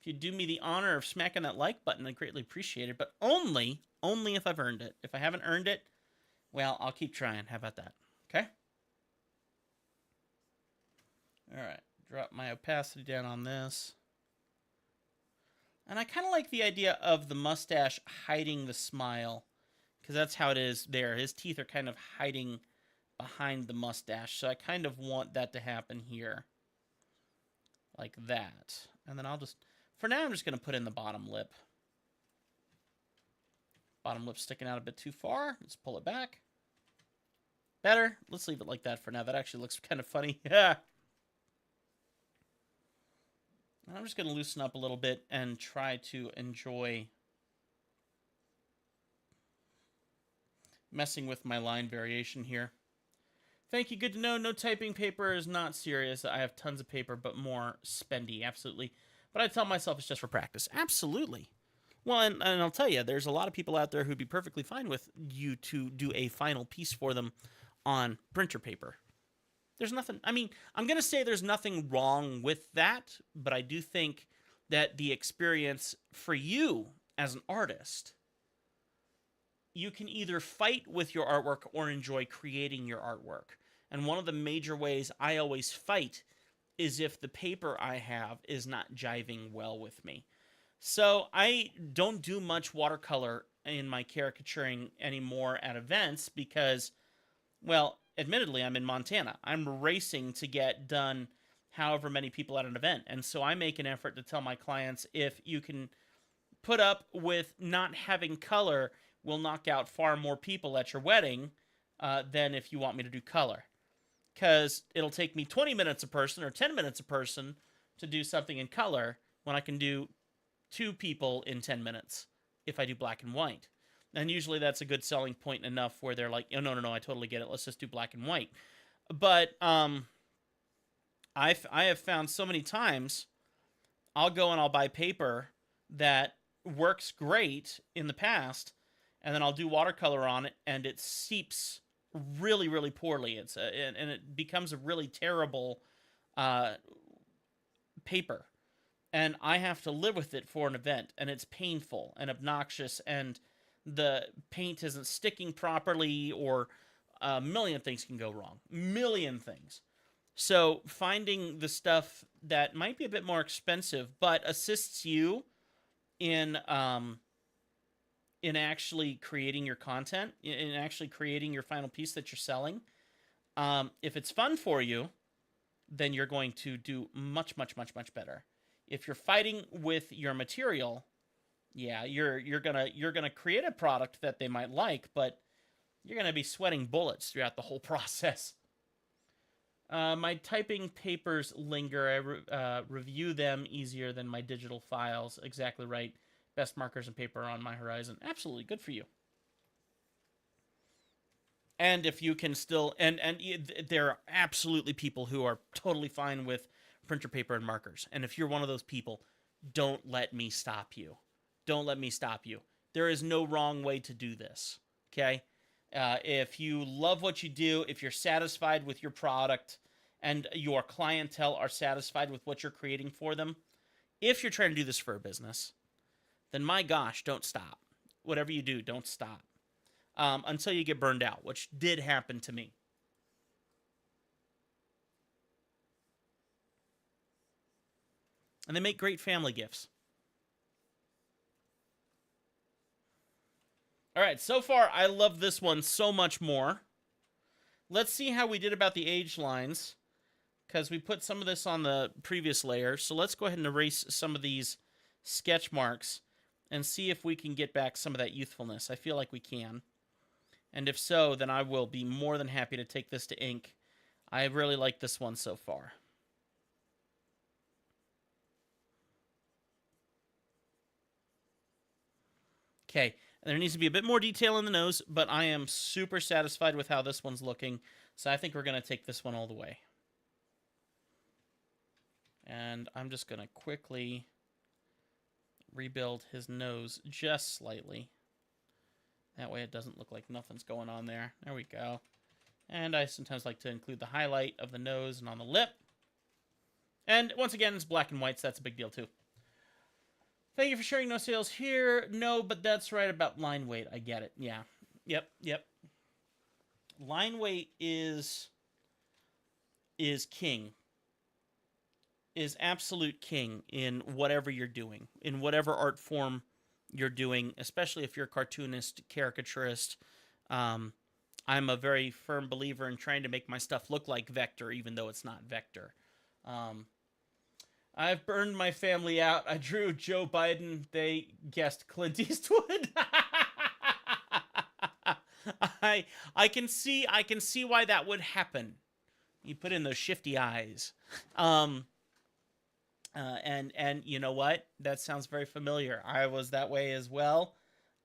If you do me the honor of smacking that like button, I'd greatly appreciate it, but only only if I've earned it. If I haven't earned it, well, I'll keep trying. How about that? Okay? All right. Drop my opacity down on this. And I kind of like the idea of the mustache hiding the smile, because that's how it is there. His teeth are kind of hiding behind the mustache, so I kind of want that to happen here. Like that. And then I'll just, for now, I'm just going to put in the bottom lip. Bottom lip sticking out a bit too far. Let's pull it back. Better. Let's leave it like that for now. That actually looks kind of funny. Yeah. I'm just going to loosen up a little bit and try to enjoy messing with my line variation here. Thank you. Good to know. No typing paper is not serious. I have tons of paper, but more spendy. Absolutely. But I tell myself it's just for practice. Absolutely. Well, and I'll tell you, there's a lot of people out there who'd be perfectly fine with you to do a final piece for them on printer paper. There's nothing, I mean, I'm going to say there's nothing wrong with that, but I do think that the experience for you as an artist, you can either fight with your artwork or enjoy creating your artwork. And one of the major ways I always fight is if the paper I have is not jiving well with me. So I don't do much watercolor in my caricaturing anymore at events because, well, admittedly, I'm in Montana. I'm racing to get done however many people at an event. And so I make an effort to tell my clients, if you can put up with not having color, we'll knock out far more people at your wedding than if you want me to do color. Because it'll take me 20 minutes a person or 10 minutes a person to do something in color when I can do 2 people in 10 minutes if I do black and white. And usually that's a good selling point enough where they're like, oh, no, I totally get it. Let's just do black and white. But I have found so many times I'll go and I'll buy paper that works great in the past, and then I'll do watercolor on it, and it seeps really, really poorly. And it becomes a really terrible paper. And I have to live with it for an event, and it's painful and obnoxious, and the paint isn't sticking properly, or a million things can go wrong. Million things. So finding the stuff that might be a bit more expensive, but assists you in actually creating your content, in actually creating your final piece that you're selling. If it's fun for you, then you're going to do much, much, much, much better. If you're fighting with your material, yeah, you're gonna create a product that they might like, but you're gonna be sweating bullets throughout the whole process. My typing papers linger. I review them easier than my digital files. Exactly right. Best markers and paper on my horizon. Absolutely, good for you. And if you can still, and there are absolutely people who are totally fine with printer paper and markers. And if you're one of those people, don't let me stop you. Don't let me stop you. There is no wrong way to do this, okay? If you love what you do, if you're satisfied with your product, and your clientele are satisfied with what you're creating for them, if you're trying to do this for a business, then my gosh, don't stop. Whatever you do, don't stop. Until you get burned out, which did happen to me. And they make great family gifts. All right, so far, I love this one so much more. Let's see how we did about the age lines, because we put some of this on the previous layer. So let's go ahead and erase some of these sketch marks and see if we can get back some of that youthfulness. I feel like we can. And if so, then I will be more than happy to take this to ink. I really like this one so far. Okay, there needs to be a bit more detail in the nose, but I am super satisfied with how this one's looking, so I think we're going to take this one all the way. And I'm just going to quickly rebuild his nose just slightly. That way it doesn't look like nothing's going on there. There we go. And I sometimes like to include the highlight of the nose and on the lip. And once again, it's black and white, so that's a big deal too. Thank you for sharing no sales here. No, but that's right about line weight. I get it. Yeah. Yep. Line weight is king. Is absolute king in whatever you're doing, in whatever art form you're doing, especially if you're a cartoonist, caricaturist. Um, I'm a very firm believer in trying to make my stuff look like vector, even though it's not vector. Um, I've burned my family out. I drew Joe Biden. They guessed Clint Eastwood. I can see why that would happen. You put in those shifty eyes. Um, and you know what? That sounds very familiar. I was that way as well.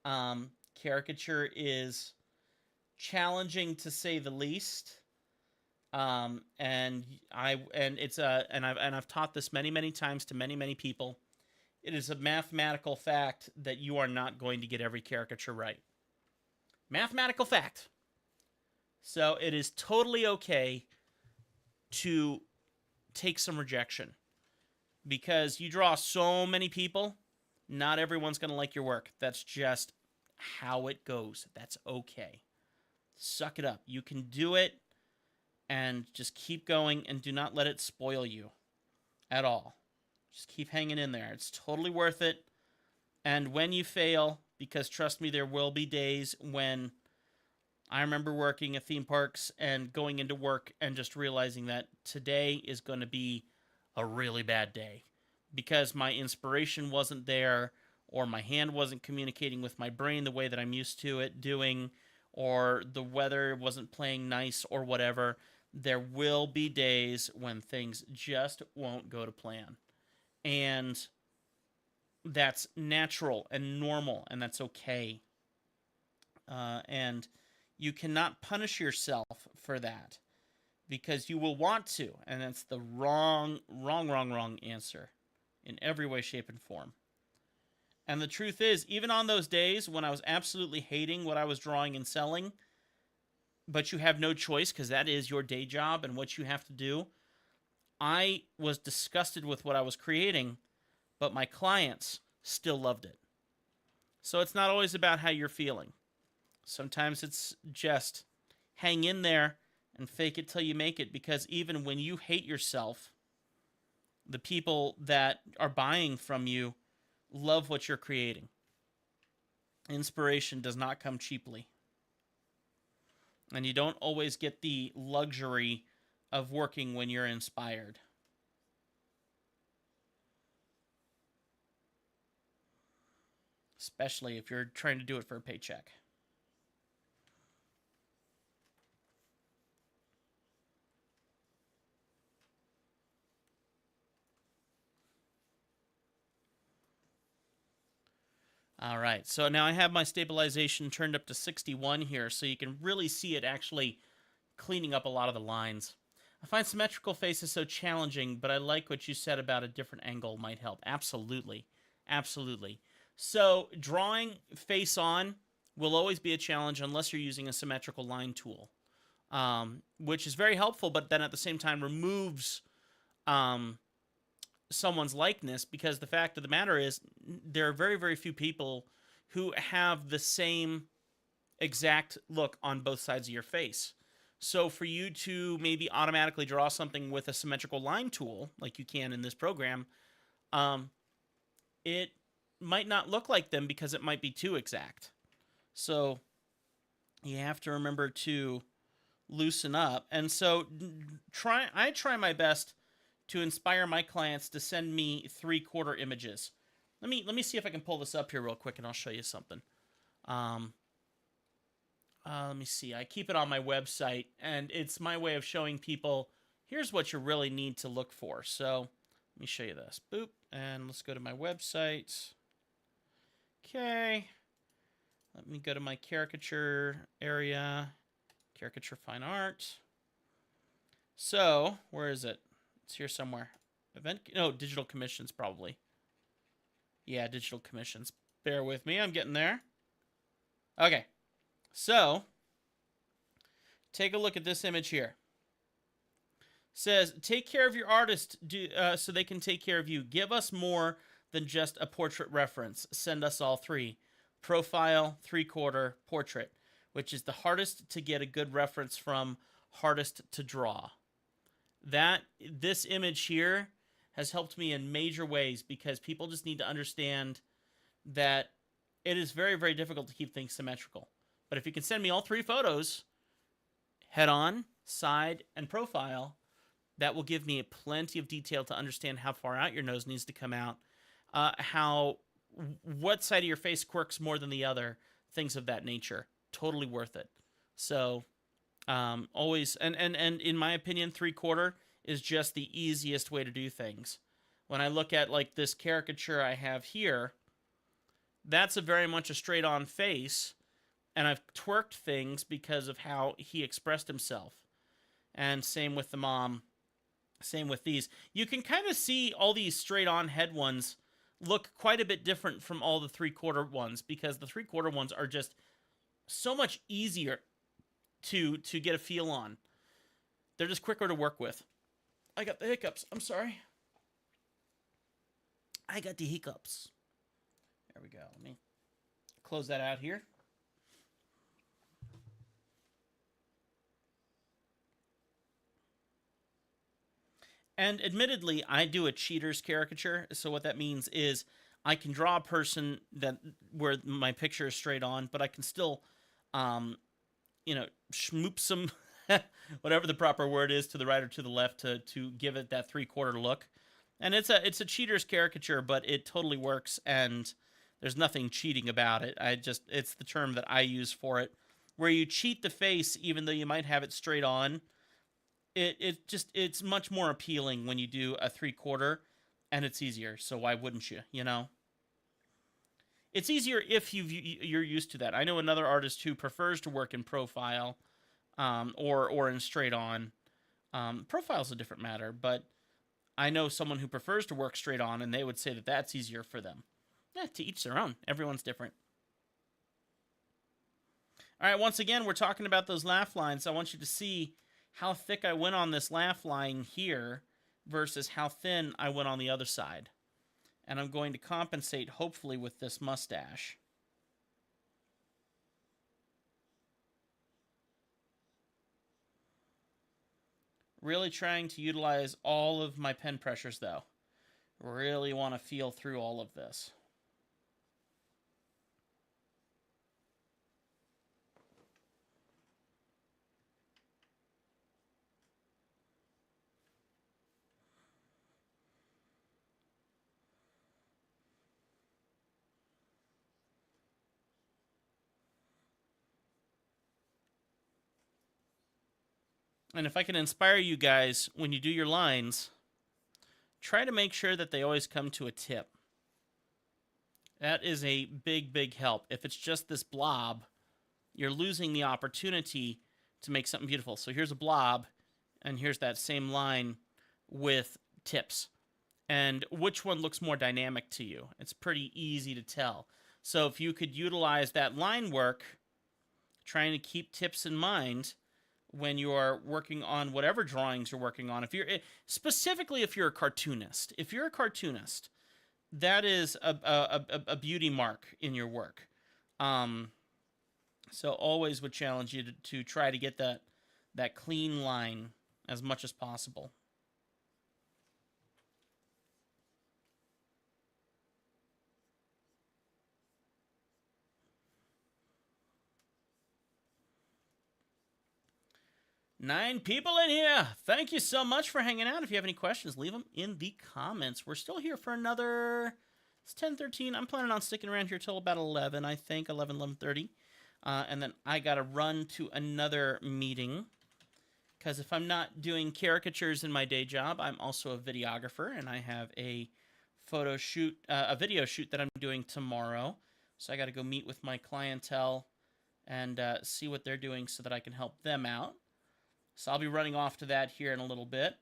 Caricature is challenging to say the least. And I've taught this many times to many people. It is a mathematical fact that you are not going to get every caricature right. Mathematical fact. So it is totally okay to take some rejection because you draw so many people. Not everyone's going to like your work. That's just how it goes. That's okay. Suck it up. You can do it and just keep going and do not let it spoil you at all. Just keep hanging in there. It's totally worth it. And when you fail, because trust me, there will be days when I remember working at theme parks and going into work and just realizing that today is going to be a really bad day because my inspiration wasn't there or my hand wasn't communicating with my brain the way that I'm used to it doing, or the weather wasn't playing nice or whatever. There will be days when things just won't go to plan. And that's natural and normal, and that's okay. And you cannot punish yourself for that because you will want to, and that's the wrong answer in every way, shape, and form. And the truth is, even on those days when I was absolutely hating what I was drawing and selling, but you have no choice because that is your day job and what you have to do, I was disgusted with what I was creating, but my clients still loved it. So it's not always about how you're feeling. Sometimes it's just hang in there and fake it till you make it, because even when you hate yourself, the people that are buying from you love what you're creating. Inspiration does not come cheaply. And you don't always get the luxury of working when you're inspired. Especially if you're trying to do it for a paycheck. All right, so now I have my stabilization turned up to 61 here, so you can really see it actually cleaning up a lot of the lines. I find symmetrical faces so challenging, but I like what you said about a different angle might help. Absolutely. Absolutely. So drawing face on will always be a challenge unless you're using a symmetrical line tool, which is very helpful, but then at the same time removes someone's likeness, because the fact of the matter is there are very few people who have the same exact look on both sides of your face. So for you to maybe automatically draw something with a symmetrical line tool, like you can in this program, it might not look like them because it might be too exact. So you have to remember to loosen up. And so I try my best to inspire my clients to send me 3/4 images. Let me see if I can pull this up here real quick, and I'll show you something. Let me see. I keep it on my website, and it's my way of showing people, here's what you really need to look for. So let me show you this. Boop. And let's go to my website. Okay. Let me go to my caricature area. Caricature fine art. So, where is it? It's here somewhere. Digital commissions probably. Yeah, digital commissions. Bear with me. I'm getting there. Okay. So, take a look at this image here. It says, take care of your artist so they can take care of you. Give us more than just a portrait reference. Send us all three. Profile, 3/4, portrait, which is the hardest to get a good reference from, hardest to draw. This image here has helped me in major ways because people just need to understand that it is very, very difficult to keep things symmetrical. But if you can send me all three photos, head on, side, and profile, that will give me plenty of detail to understand how far out your nose needs to come out, what side of your face quirks more than the other, things of that nature. Totally worth it. So always, and in my opinion, 3/4 is just the easiest way to do things. When I look at like this caricature I have here, that's a very much a straight-on face, and I've twerked things because of how he expressed himself. And same with the mom, same with these. You can kind of see all these straight-on head ones look quite a bit different from all the 3/4 ones, because the 3/4 ones are just so much easier to get a feel on. They're just quicker to work with. I got the hiccups. I'm sorry. I got the hiccups. There we go. Let me close that out here. And admittedly, I do a cheater's caricature. So what that means is I can draw a person where my picture is straight on, but I can still, schmoop some, whatever the proper word is, to the right or to the left to give it that 3/4 look. And it's a cheater's caricature, but it totally works, and there's nothing cheating about it. It's the term that I use for it, where you cheat the face even though you might have it straight on. It's much more appealing when you do a 3/4, and it's easier. So why wouldn't you? It's easier if you're used to that. I know another artist who prefers to work in profile, or in straight on. Profile's a different matter, but I know someone who prefers to work straight on, and they would say that that's easier for them. Yeah, to each their own. Everyone's different. All right, once again, we're talking about those laugh lines. I want you to see how thick I went on this laugh line here versus how thin I went on the other side. And I'm going to compensate, hopefully, with this mustache. Really trying to utilize all of my pen pressures, though. Really want to feel through all of this. And if I can inspire you guys, when you do your lines, try to make sure that they always come to a tip. That is a big, big help. If it's just this blob, you're losing the opportunity to make something beautiful. So here's a blob, and here's that same line with tips. And which one looks more dynamic to you? It's pretty easy to tell. So if you could utilize that line work, trying to keep tips in mind when you are working on whatever drawings you're working on. Specifically if you're a cartoonist. If you're a cartoonist, that is a beauty mark in your work. So always would challenge you to try to get that clean line as much as possible. Nine people in here. Thank you so much for hanging out. If you have any questions, leave them in the comments. We're still here for another... It's 10:13. I'm planning on sticking around here till about 11, I think. 11:30. And then I got to run to another meeting. Because if I'm not doing caricatures in my day job, I'm also a videographer. And I have a video shoot that I'm doing tomorrow. So I got to go meet with my clientele and see what they're doing so that I can help them out. So I'll be running off to that here in a little bit.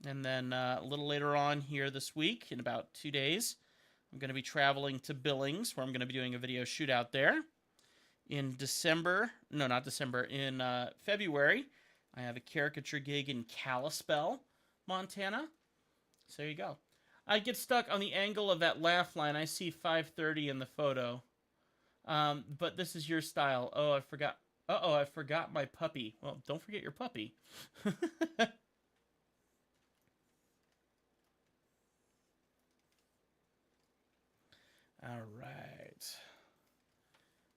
And then a little later on here this week, in about 2 days, I'm going to be traveling to Billings, where I'm going to be doing a video shoot out there. In February, I have a caricature gig in Kalispell, Montana. So there you go. I get stuck on the angle of that laugh line. I see 530 in the photo. But this is your style. Oh, I forgot. Uh-oh, I forgot my puppy. Well, don't forget your puppy. All right.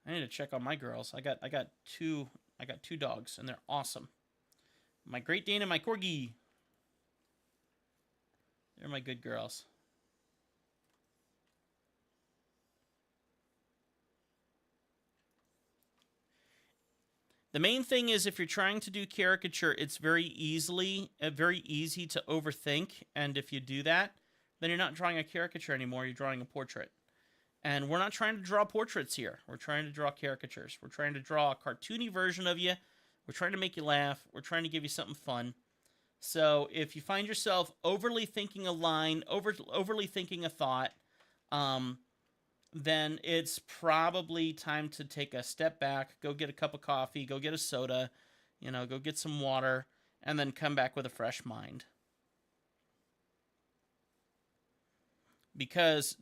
I need to check on my girls. I got two dogs, and they're awesome. My Great Dane and my Corgi. They're my good girls. The main thing is if you're trying to do caricature, it's very easy to overthink, and if you do that, then you're not drawing a caricature anymore, you're drawing a portrait. And we're not trying to draw portraits here. We're trying to draw caricatures. We're trying to draw a cartoony version of you. We're trying to make you laugh. We're trying to give you something fun. So if you find yourself overly thinking a line, overly thinking a thought, then it's probably time to take a step back, go get a cup of coffee, go get a soda, go get some water, and then come back with a fresh mind. Because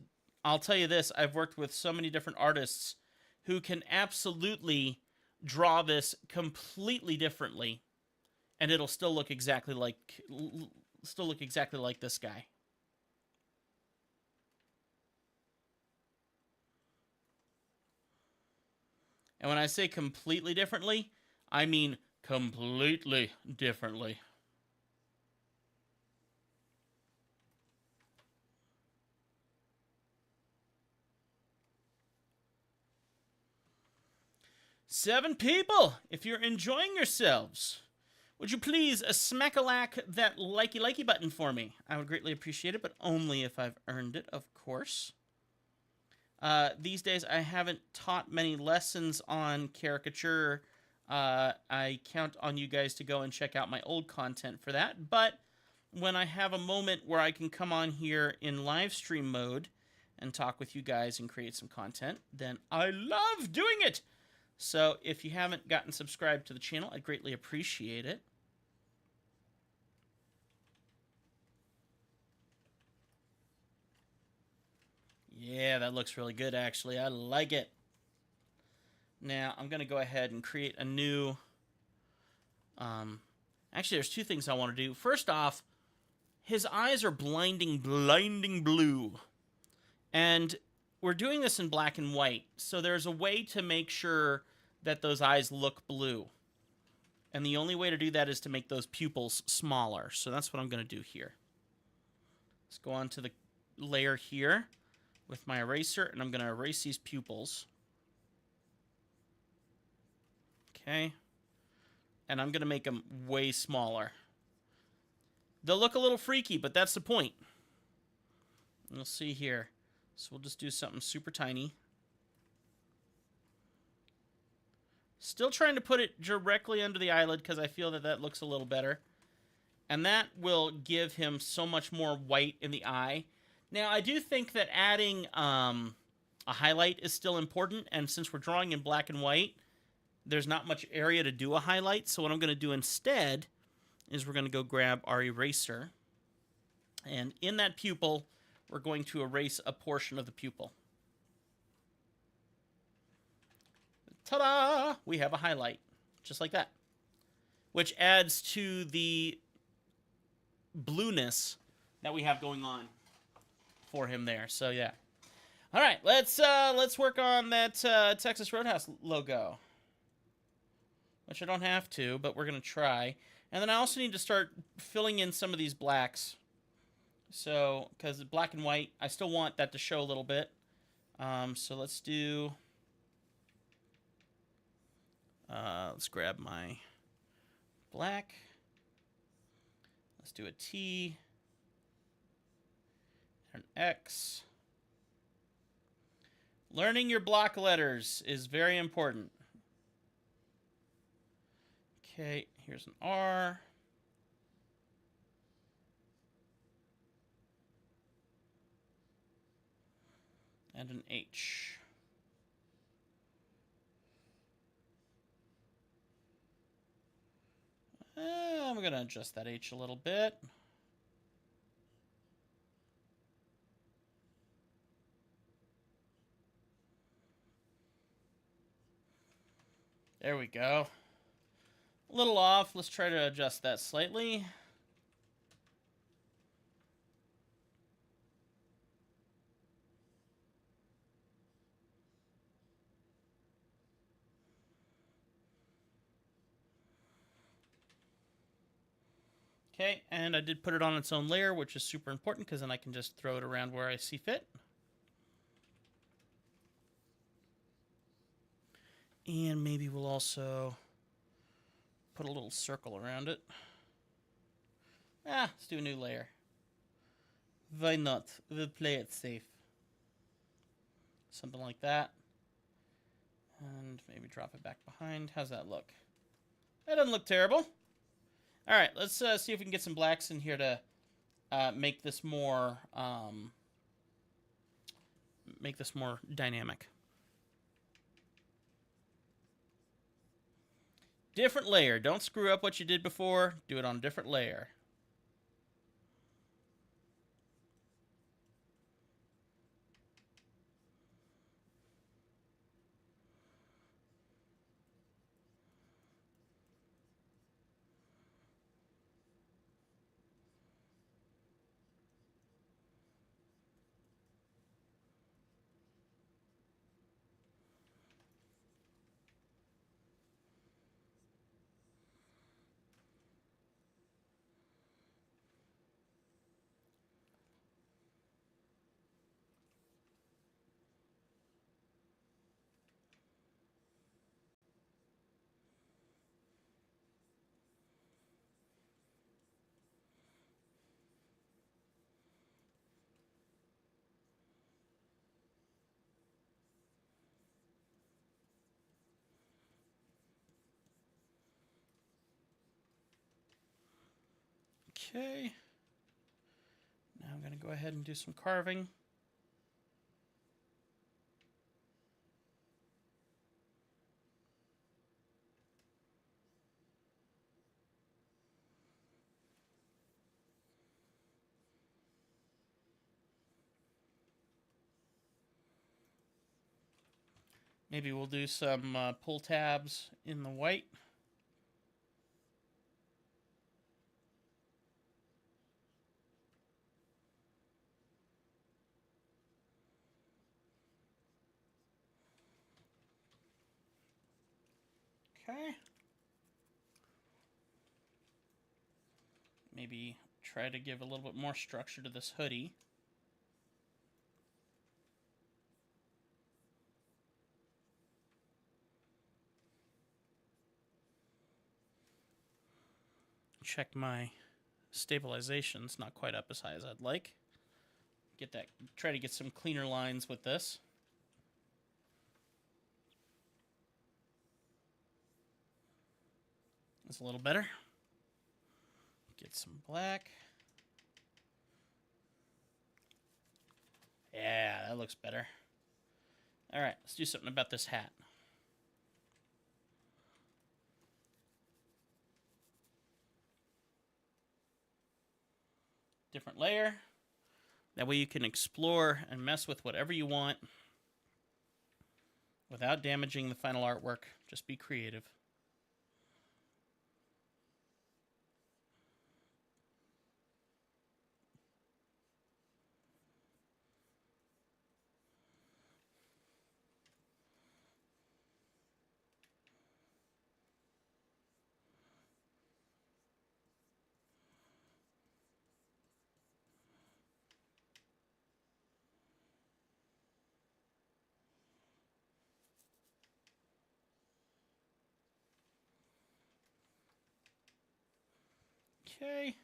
I'll tell you this, I've worked with so many different artists who can absolutely draw this completely differently, and it'll still look exactly like this guy. And when I say completely differently, I mean completely differently. Seven people, if you're enjoying yourselves, would you please smack-a-lack that likey button for me? I would greatly appreciate it, but only if I've earned it, of course. These days, I haven't taught many lessons on caricature. I count on you guys to go and check out my old content for that. But when I have a moment where I can come on here in live stream mode and talk with you guys and create some content, then I love doing it. So if you haven't gotten subscribed to the channel, I'd greatly appreciate it. Yeah, that looks really good, actually. I like it. Now, I'm going to go ahead and create a new... Actually, there's two things I want to do. First off, his eyes are blinding blue. And we're doing this in black and white, so there's a way to make sure that those eyes look blue. And the only way to do that is to make those pupils smaller. So that's what I'm going to do here. Let's go on to the layer here with my eraser, and I'm going to erase these pupils. Okay. And I'm going to make them way smaller. They'll look a little freaky, but that's the point. We'll see here. So we'll just do something super tiny. Still trying to put it directly under the eyelid because I feel that that looks a little better. And that will give him so much more white in the eye. Now, I do think that adding a highlight is still important, and since we're drawing in black and white, there's not much area to do a highlight, so what I'm going to do instead is we're going to go grab our eraser, and in that pupil, we're going to erase a portion of the pupil. Ta-da! We have a highlight, just like that, which adds to the blueness that we have going on for him there. So yeah. All right, let's work on that Texas Roadhouse logo, which I don't have to, but we're gonna try. And then I also need to start filling in some of these blacks. So, because black and white, I still want that to show a little bit. So let's do. Let's grab my black. Let's do a T. An X. Learning your block letters is very important. Okay, here's an R. And an H. I'm going to adjust that H a little bit. There we go. A little off. Let's try to adjust that slightly. Okay, and I did put it on its own layer, which is super important because then I can just throw it around where I see fit. And maybe we'll also put a little circle around it. Let's do a new layer. Why not? We'll play it safe. Something like that. And maybe drop it back behind. How's that look? That doesn't look terrible. All right, let's see if we can get some blacks in here to make this more dynamic. Different layer. Don't screw up what you did before. Do it on a different layer. Okay. Now I'm going to go ahead and do some carving. Maybe we'll do some pull tabs in the white. Okay. Maybe try to give a little bit more structure to this hoodie. Check my stabilization's not quite up as high as I'd like. Try to get some cleaner lines with this. That's a little better. Get some black. Yeah, that looks better. All right, let's do something about this hat. Different layer. That way you can explore and mess with whatever you want without damaging the final artwork. Just be creative. Okay,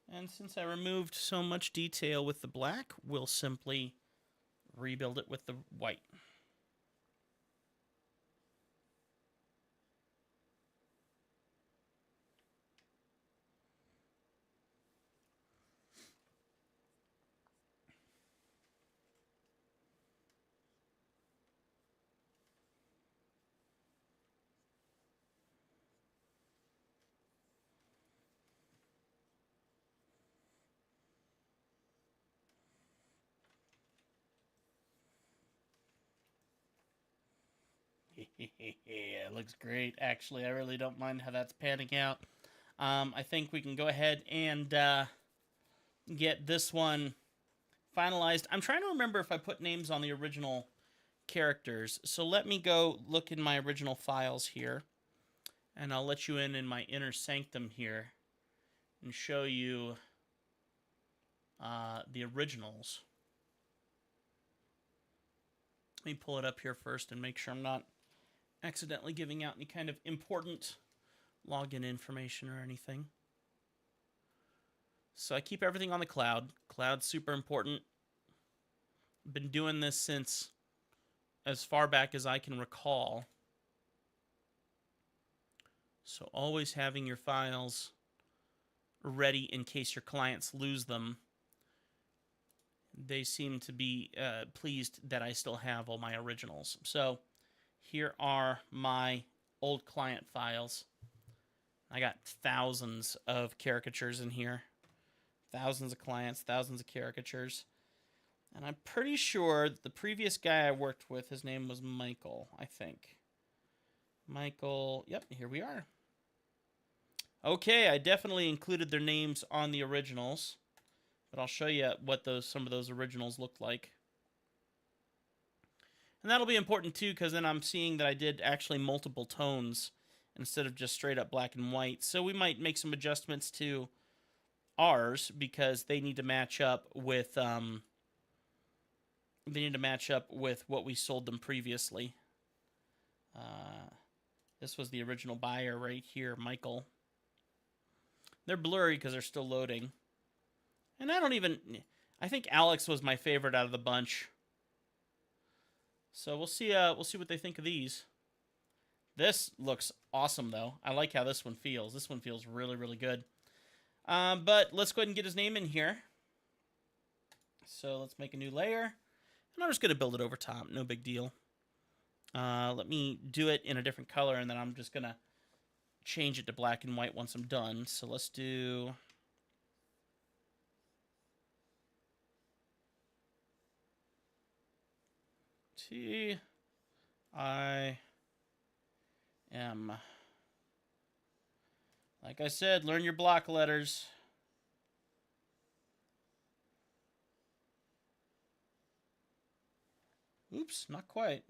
and since I removed so much detail with the black, we'll simply rebuild it with the white. It looks great. Actually, I really don't mind how that's panning out. I think we can go ahead and get this one finalized. I'm trying to remember if I put names on the original characters. So let me go look in my original files here. And I'll let you in my inner sanctum here and show you the originals. Let me pull it up here first and make sure I'm not accidentally giving out any kind of important login information or anything. So I keep everything on the cloud. Cloud's super important. Been doing this since as far back as I can recall. So always having your files ready in case your clients lose them. They seem to be pleased that I still have all my originals. So here are my old client files. I got thousands of caricatures in here. Thousands of clients, thousands of caricatures. And I'm pretty sure the previous guy I worked with, his name was Michael, I think. Michael, yep, here we are. Okay, I definitely included their names on the originals, but I'll show you what some of those originals looked like. And that'll be important too, because then I'm seeing that I did actually multiple tones instead of just straight up black and white. So we might make some adjustments to ours because they need to match up with what we sold them previously. This was the original buyer right here, Michael. They're blurry because they're still loading. And I think Alex was my favorite out of the bunch. So we'll see what they think of these. This looks awesome, though. I like how this one feels. This one feels really, really good. But let's go ahead and get his name in here. So let's make a new layer. And I'm just going to build it over top. No big deal. Let me do it in a different color, and then I'm just going to change it to black and white once I'm done. So let's do... T-I-M. Like I said, learn your block letters. Oops, not quite.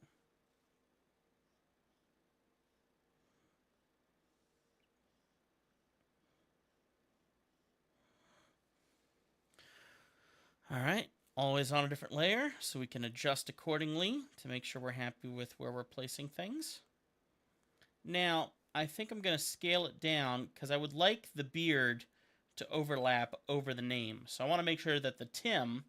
All right, always on a different layer, so we can adjust accordingly to make sure we're happy with where we're placing things. Now, I think I'm going to scale it down because I would like the beard to overlap over the name. So I want to make sure that the Tim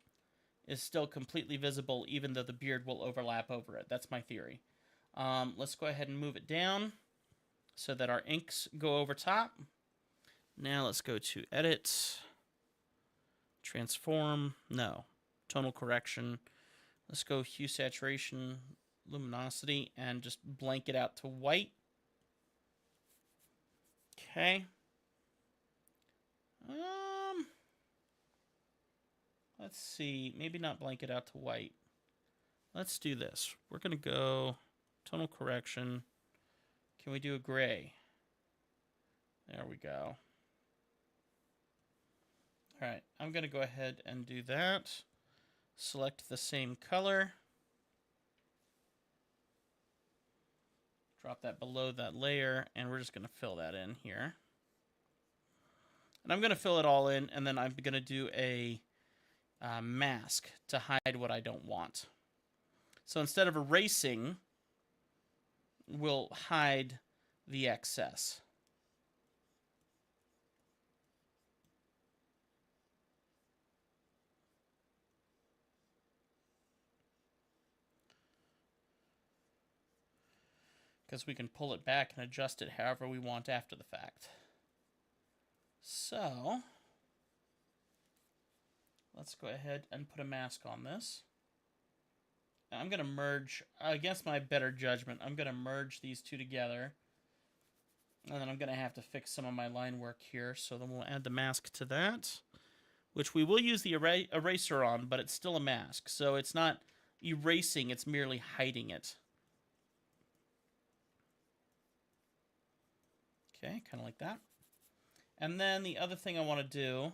is still completely visible even though the beard will overlap over it. That's my theory. Let's go ahead and move it down so that our inks go over top. Now let's go to Edit, Transform, no, Tonal Correction. Let's go Hue, Saturation, Luminosity, and just blank it out to white. Okay. Let's see. Maybe not blank it out to white. Let's do this. We're going to go Tonal Correction. Can we do a gray? There we go. All right. I'm going to go ahead and do that. Select the same color. Drop that below that layer, and we're just going to fill that in here. And I'm going to fill it all in, and then I'm going to do a mask to hide what I don't want. So instead of erasing, we'll hide the excess. Because we can pull it back and adjust it however we want after the fact. So, let's go ahead and put a mask on this. I'm going to merge, against my better judgment, I'm going to merge these two together. And then I'm going to have to fix some of my line work here. So then we'll add the mask to that, which we will use the eraser on, but it's still a mask. So it's not erasing, it's merely hiding it. Okay, kind of like that. And then the other thing I want to do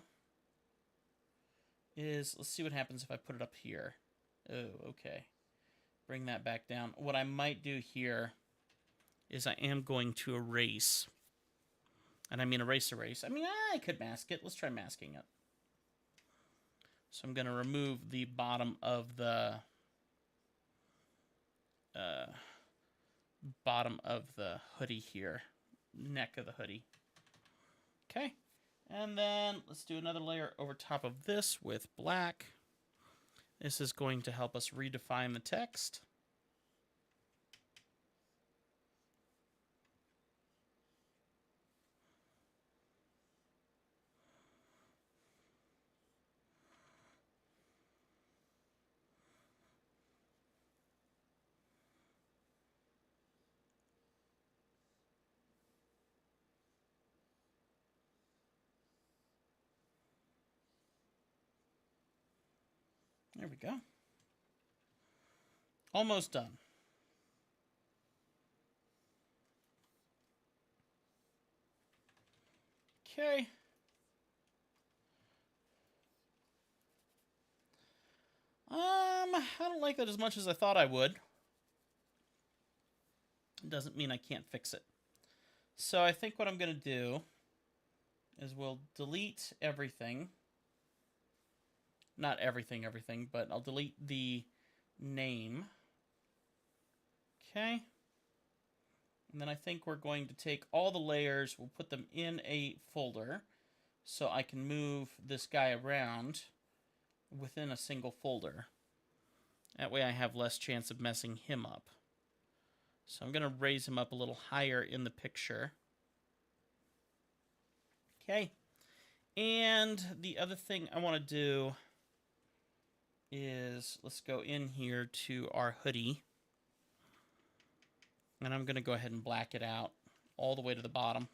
is, let's see what happens if I put it up here. Oh, okay. Bring that back down. What I might do here is I am going to erase. And I mean erase. I mean, I could mask it. Let's try masking it. So I'm going to remove the bottom of the hoodie here. Neck of the hoodie. Okay. And then let's do another layer over top of this with black. This is going to help us redefine the text. There we go. Almost done. Okay. I don't like that as much as I thought I would. It doesn't mean I can't fix it. So I think what I'm going to do is we'll delete everything. Not everything, but I'll delete the name. Okay. And then I think we're going to take all the layers, we'll put them in a folder so I can move this guy around within a single folder. That way I have less chance of messing him up. So I'm going to raise him up a little higher in the picture. Okay. And the other thing I want to do is, let's go in here to our hoodie. And I'm going to go ahead and black it out all the way to the bottom.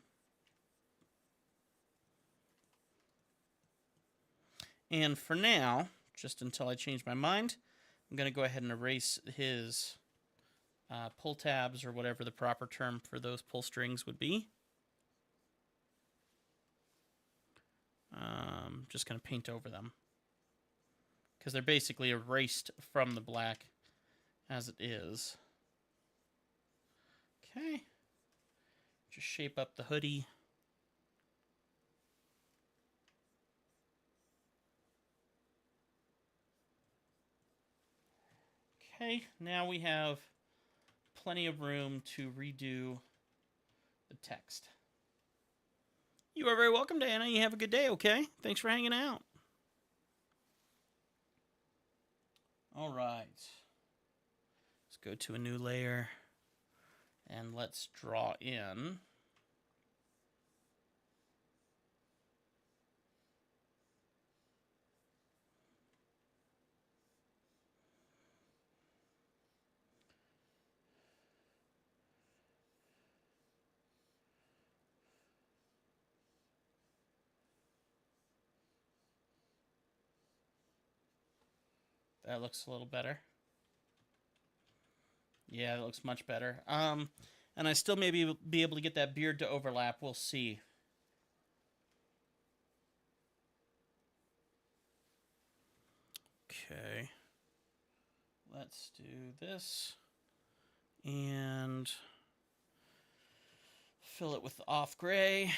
And for now, just until I change my mind, I'm going to go ahead and erase his pull tabs, or whatever the proper term for those pull strings would be. Just going to paint over them, because they're basically erased from the black as it is. Okay. Just shape up the hoodie. Okay, now we have plenty of room to redo the text. You are very welcome, Diana. You have a good day, okay? Thanks for hanging out. All right. Let's go to a new layer, and let's draw in. That looks a little better. Yeah, that looks much better. And I still may be able to get that beard to overlap. We'll see. Okay. Let's do this. And fill it with off gray.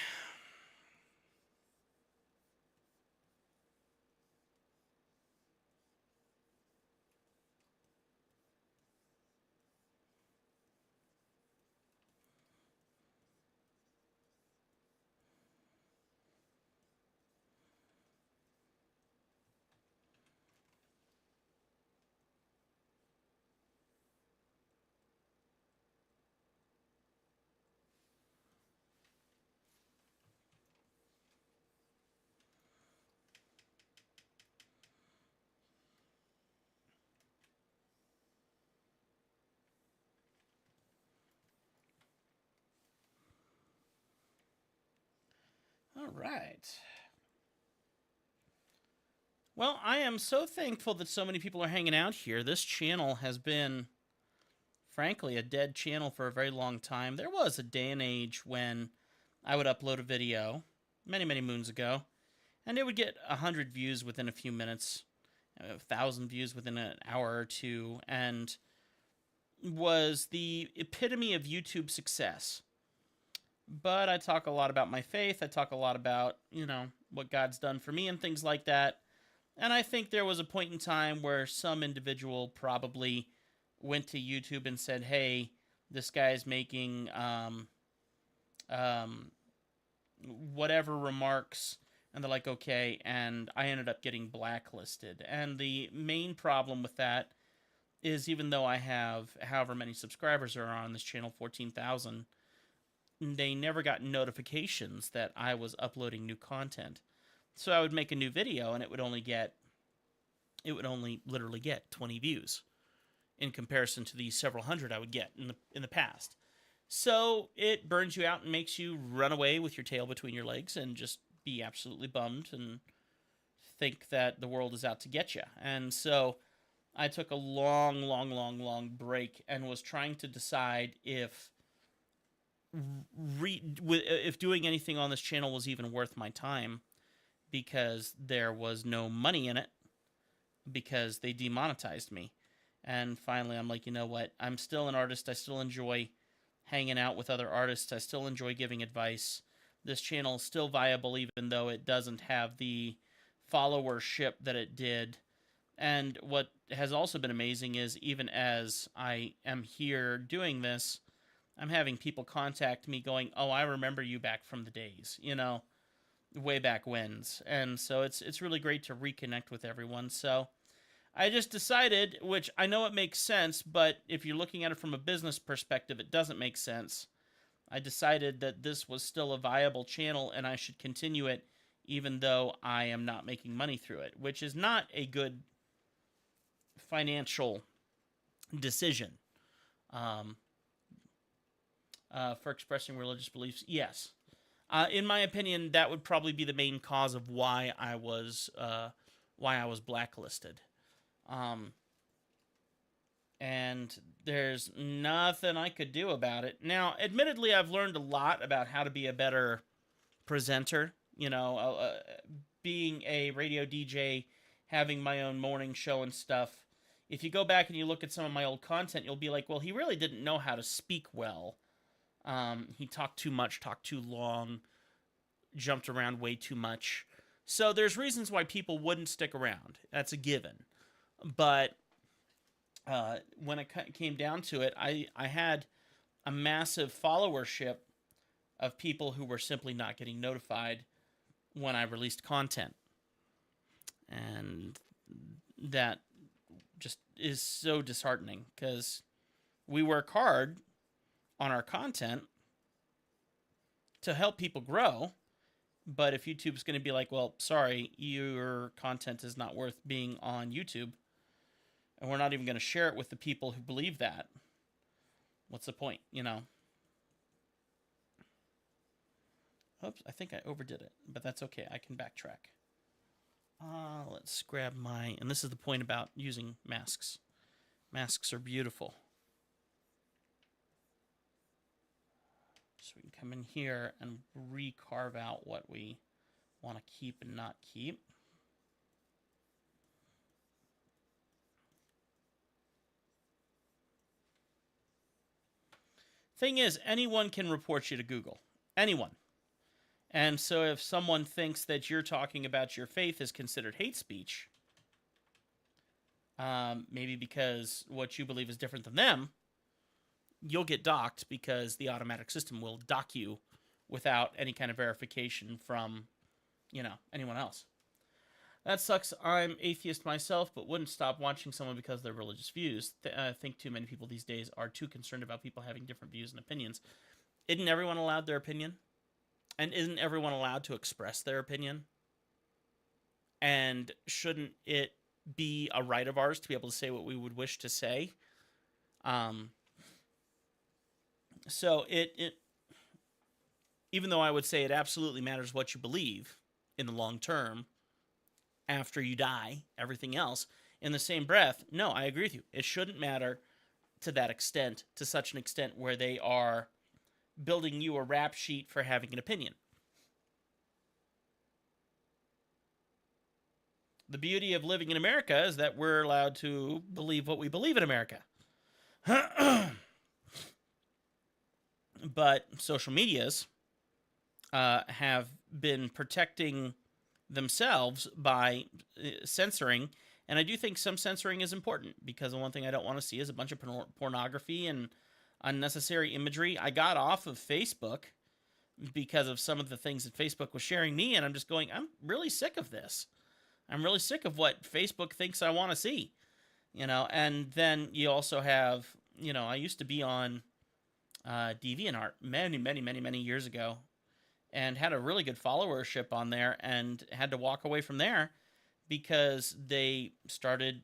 All right. Well, I am so thankful that so many people are hanging out here. This channel has been, frankly, a dead channel for a very long time. There was a day and age when I would upload a video many, many moons ago, and it would get 100 views within a few minutes, 1,000 views within an hour or two, and was the epitome of YouTube success. But I talk a lot about my faith. I talk a lot about, what God's done for me and things like that. And I think there was a point in time where some individual probably went to YouTube and said, hey, this guy's making whatever remarks, and they're like, okay, and I ended up getting blacklisted. And the main problem with that is, even though I have however many subscribers are on this channel, 14,000, they never got notifications that I was uploading new content. So I would make a new video, and it would only literally get 20 views in comparison to the several hundred I would get in the past. So it burns you out and makes you run away with your tail between your legs and just be absolutely bummed and think that the world is out to get you. And so I took a long break and was trying to decide if doing anything on this channel was even worth my time, because there was no money in it, because they demonetized me. And finally, I'm like, you know what? I'm still an artist. I still enjoy hanging out with other artists. I still enjoy giving advice. This channel is still viable, even though it doesn't have the followership that it did. And what has also been amazing is, even as I am here doing this, I'm having people contact me going, oh, I remember you back from the days, way back when's. And so it's really great to reconnect with everyone. So I just decided, which I know it makes sense, but if you're looking at it from a business perspective, it doesn't make sense. I decided that this was still a viable channel and I should continue it, even though I am not making money through it, which is not a good financial decision. For expressing religious beliefs, yes. In my opinion, that would probably be the main cause of why I was blacklisted. And there's nothing I could do about it. Now, admittedly, I've learned a lot about how to be a better presenter. Being a radio DJ, having my own morning show and stuff. If you go back and you look at some of my old content, you'll be like, well, he really didn't know how to speak well. He talked too much, talked too long, jumped around way too much. So there's reasons why people wouldn't stick around. That's a given. But when it came down to it, I had a massive followership of people who were simply not getting notified when I released content. And that just is so disheartening, because we work hard on our content to help people grow. But if YouTube's going to be like, well, sorry, your content is not worth being on YouTube, and we're not even going to share it with the people who believe that, what's the point, Oops, I think I overdid it, but that's okay. I can backtrack. Let's grab and this is the point about using masks. Masks are beautiful. So we can come in here and recarve out what we want to keep and not keep. Thing is, anyone can report you to Google. Anyone. And so if someone thinks that you're talking about your faith is considered hate speech, maybe because what you believe is different than them, you'll get docked, because the automatic system will dock you without any kind of verification from, anyone else. That sucks. I'm atheist myself, but wouldn't stop watching someone because of their religious views. I think too many people these days are too concerned about people having different views and opinions. Isn't everyone allowed their opinion? And isn't everyone allowed to express their opinion? And shouldn't it be a right of ours to be able to say what we would wish to say? So even though I would say it absolutely matters what you believe in the long term, after you die, everything else, in the same breath, no, I agree with you. It shouldn't matter to that extent, to such an extent where they are building you a rap sheet for having an opinion. The beauty of living in America is that we're allowed to believe what we believe in America. But social medias have been protecting themselves by censoring. And I do think some censoring is important, because the one thing I don't want to see is a bunch of pornography and unnecessary imagery. I got off of Facebook because of some of the things that Facebook was sharing me, and I'm just going, I'm really sick of this. I'm really sick of what Facebook thinks I want to see, and then you also have, I used to be on DeviantArt many years ago, and had a really good followership on there, and had to walk away from there because they started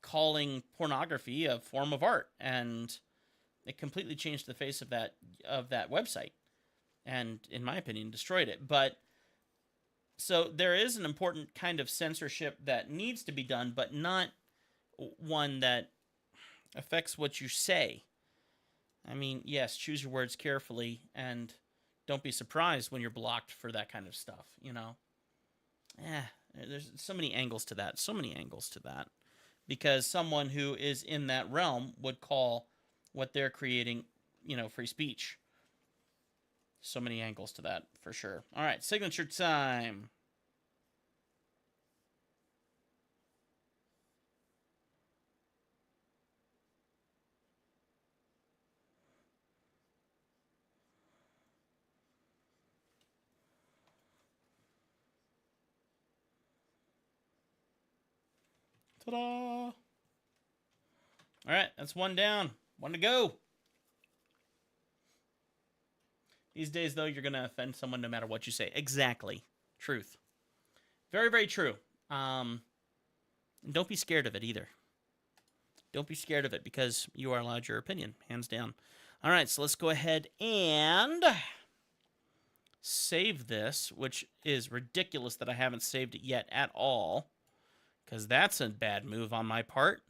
calling pornography a form of art, and it completely changed the face of that website, and in my opinion destroyed it. But so there is an important kind of censorship that needs to be done, but not one that affects what you say. I mean, yes, choose your words carefully, and don't be surprised when you're blocked for that kind of stuff, There's so many angles to that, because someone who is in that realm would call what they're creating, free speech. So many angles to that, for sure. All right, signature time. Ta-da! All right, that's one down. One to go. These days, though, you're going to offend someone no matter what you say. Exactly. Truth. Very, very true. And don't be scared of it either. Don't be scared of it, because you are allowed your opinion, hands down. All right, so let's go ahead and save this, which is ridiculous that I haven't saved it yet at all, because that's a bad move on my part.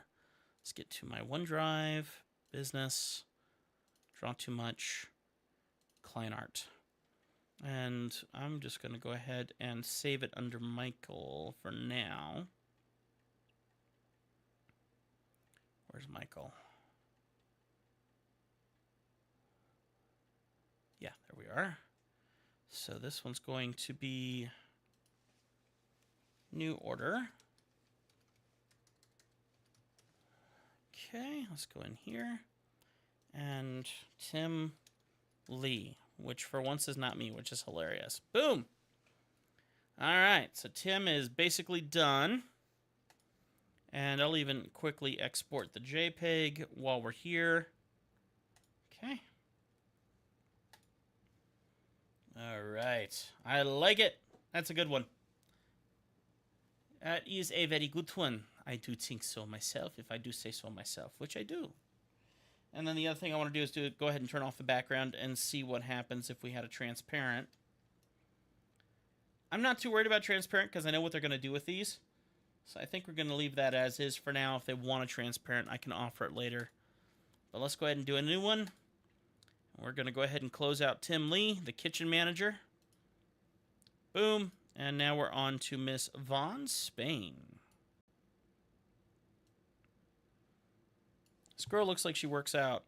Let's get to my OneDrive, business, draw too much, client art. And I'm just going to go ahead and save it under Michael for now. Where's Michael? Yeah, there we are. So this one's going to be new order. Okay, let's go in here. And Tim Lee, which for once is not me, which is hilarious. Boom! All right, so Tim is basically done. And I'll even quickly export the JPEG while we're here. Okay. All right. I like it. That's a good one. That is a very good one. I do think so myself, if I do say so myself, which I do. And then the other thing I want to do is go ahead and turn off the background and see what happens if we had a transparent. I'm not too worried about transparent because I know what they're going to do with these. So I think we're going to leave that as is for now. If they want a transparent, I can offer it later. But let's go ahead and do a new one. We're going to go ahead and close out Tim Lee, the kitchen manager. Boom. And now we're on to Miss Von Spain. This girl looks like she works out.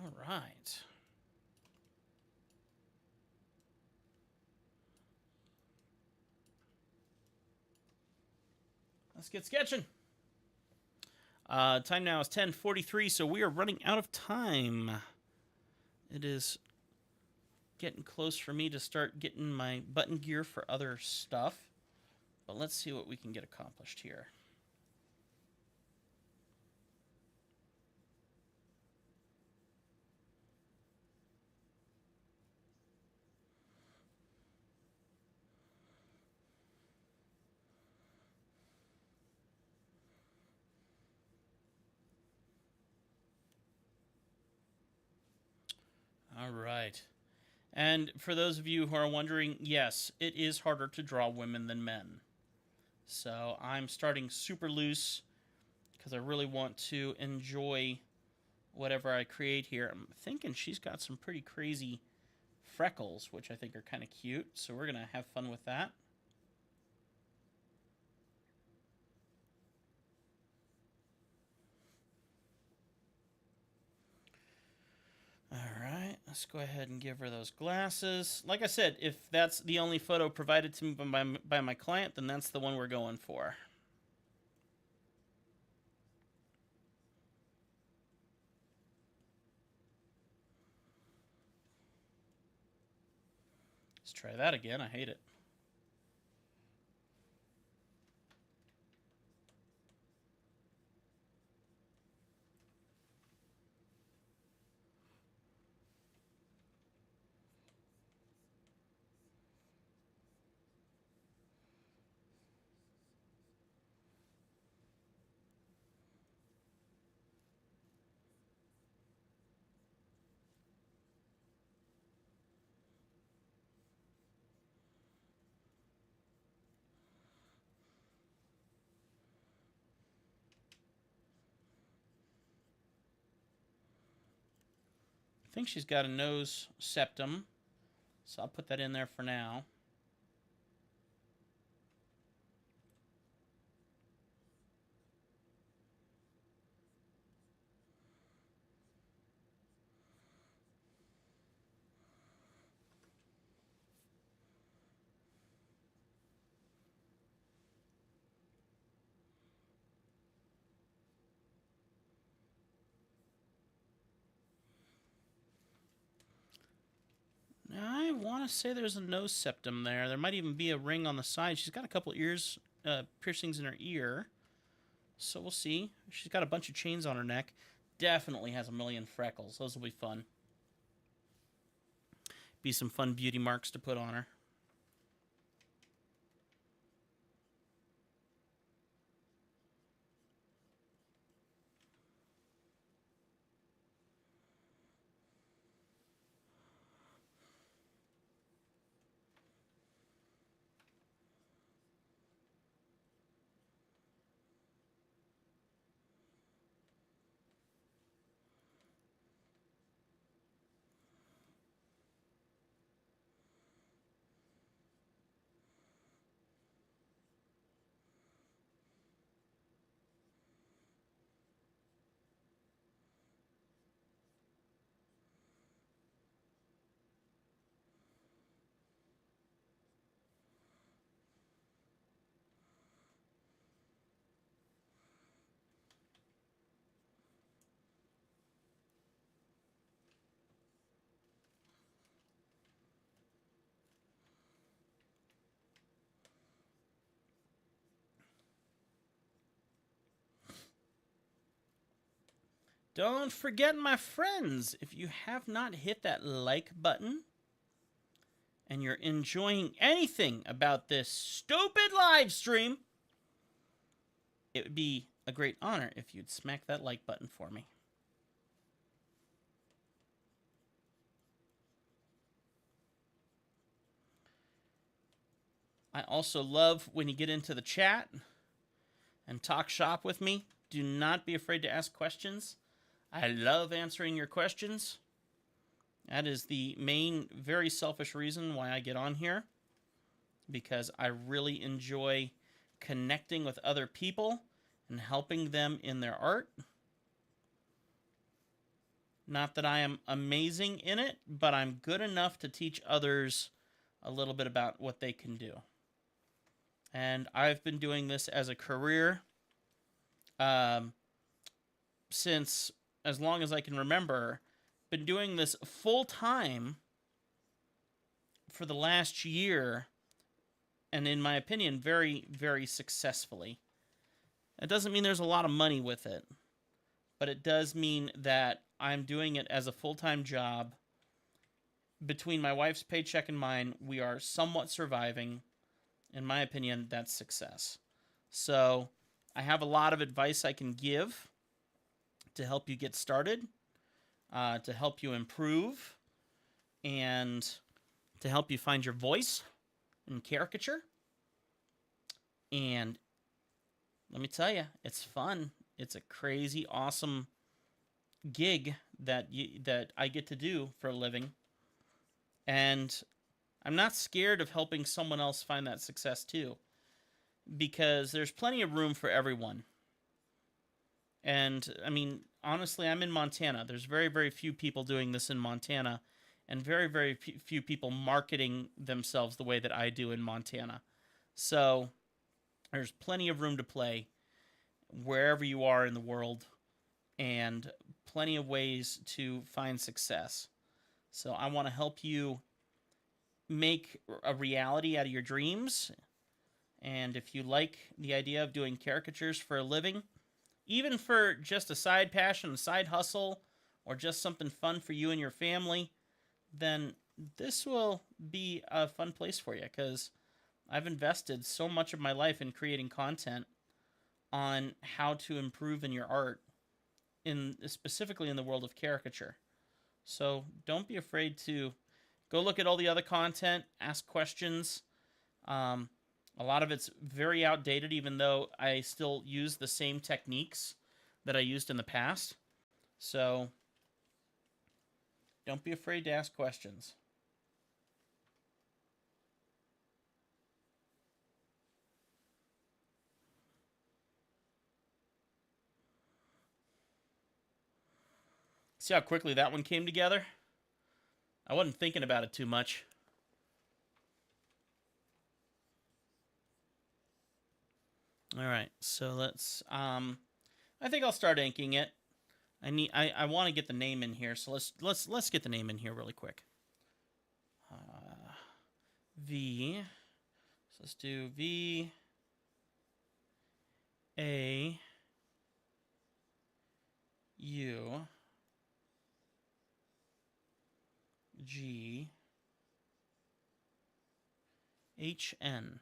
All right. Let's get sketching. Time now is 10:43, so we are running out of time. It is getting close for me to start getting my button gear for other stuff. But let's see what we can get accomplished here. All right. And for those of you who are wondering, yes, it is harder to draw women than men. So I'm starting super loose because I really want to enjoy whatever I create here. I'm thinking she's got some pretty crazy freckles, which I think are kind of cute, so we're going to have fun with that. Alright, let's go ahead and give her those glasses. Like I said, if that's the only photo provided to me by my client, then that's the one we're going for. Let's try that again. I hate it. I think she's got a nose septum, so I'll put that in there for now. I want to say there's a nose septum there. There might even be a ring on the side. She's got a couple ears, piercings in her ear. So we'll see. She's got a bunch of chains on her neck. Definitely has a million freckles. Those will be fun. Be some fun beauty marks to put on her. Don't forget, my friends, if you have not hit that like button and you're enjoying anything about this stupid live stream, it would be a great honor if you'd smack that like button for me. I also love when you get into the chat and talk shop with me. Do not be afraid to ask questions. I love answering your questions. That is the main, very selfish reason why I get on here, because I really enjoy connecting with other people and helping them in their art. Not that I am amazing in it, but I'm good enough to teach others a little bit about what they can do. And I've been doing this as a career since as long as I can remember. Been doing this full time for the last year, and in my opinion, very, very successfully. It doesn't mean there's a lot of money with it, but it does mean that I'm doing it as a full-time job. Between my wife's paycheck and mine, we are somewhat surviving. In my opinion, that's success. So I have a lot of advice I can give to help you get started, to help you improve, and to help you find your voice in caricature. And let me tell you, it's fun. It's a crazy, awesome gig that I get to do for a living, and I'm not scared of helping someone else find that success too, because there's plenty of room for everyone. And I mean, honestly, I'm in Montana. There's very, very few people doing this in Montana, and very, very few people marketing themselves the way that I do in Montana. So there's plenty of room to play wherever you are in the world, and plenty of ways to find success. So I want to help you make a reality out of your dreams. And if you like the idea of doing caricatures for a living, even for just a side passion, a side hustle, or just something fun for you and your family, then this will be a fun place for you, because I've invested so much of my life in creating content on how to improve in your art, specifically in the world of caricature. So don't be afraid to go look at all the other content, ask questions. A lot of it's very outdated, even though I still use the same techniques that I used in the past. So don't be afraid to ask questions. See how quickly that one came together? I wasn't thinking about it too much. All right, so let's. I think I'll start inking it. I want to get the name in here, so let's get the name in here really quick. V. So let's do V. A. U. G. H. N.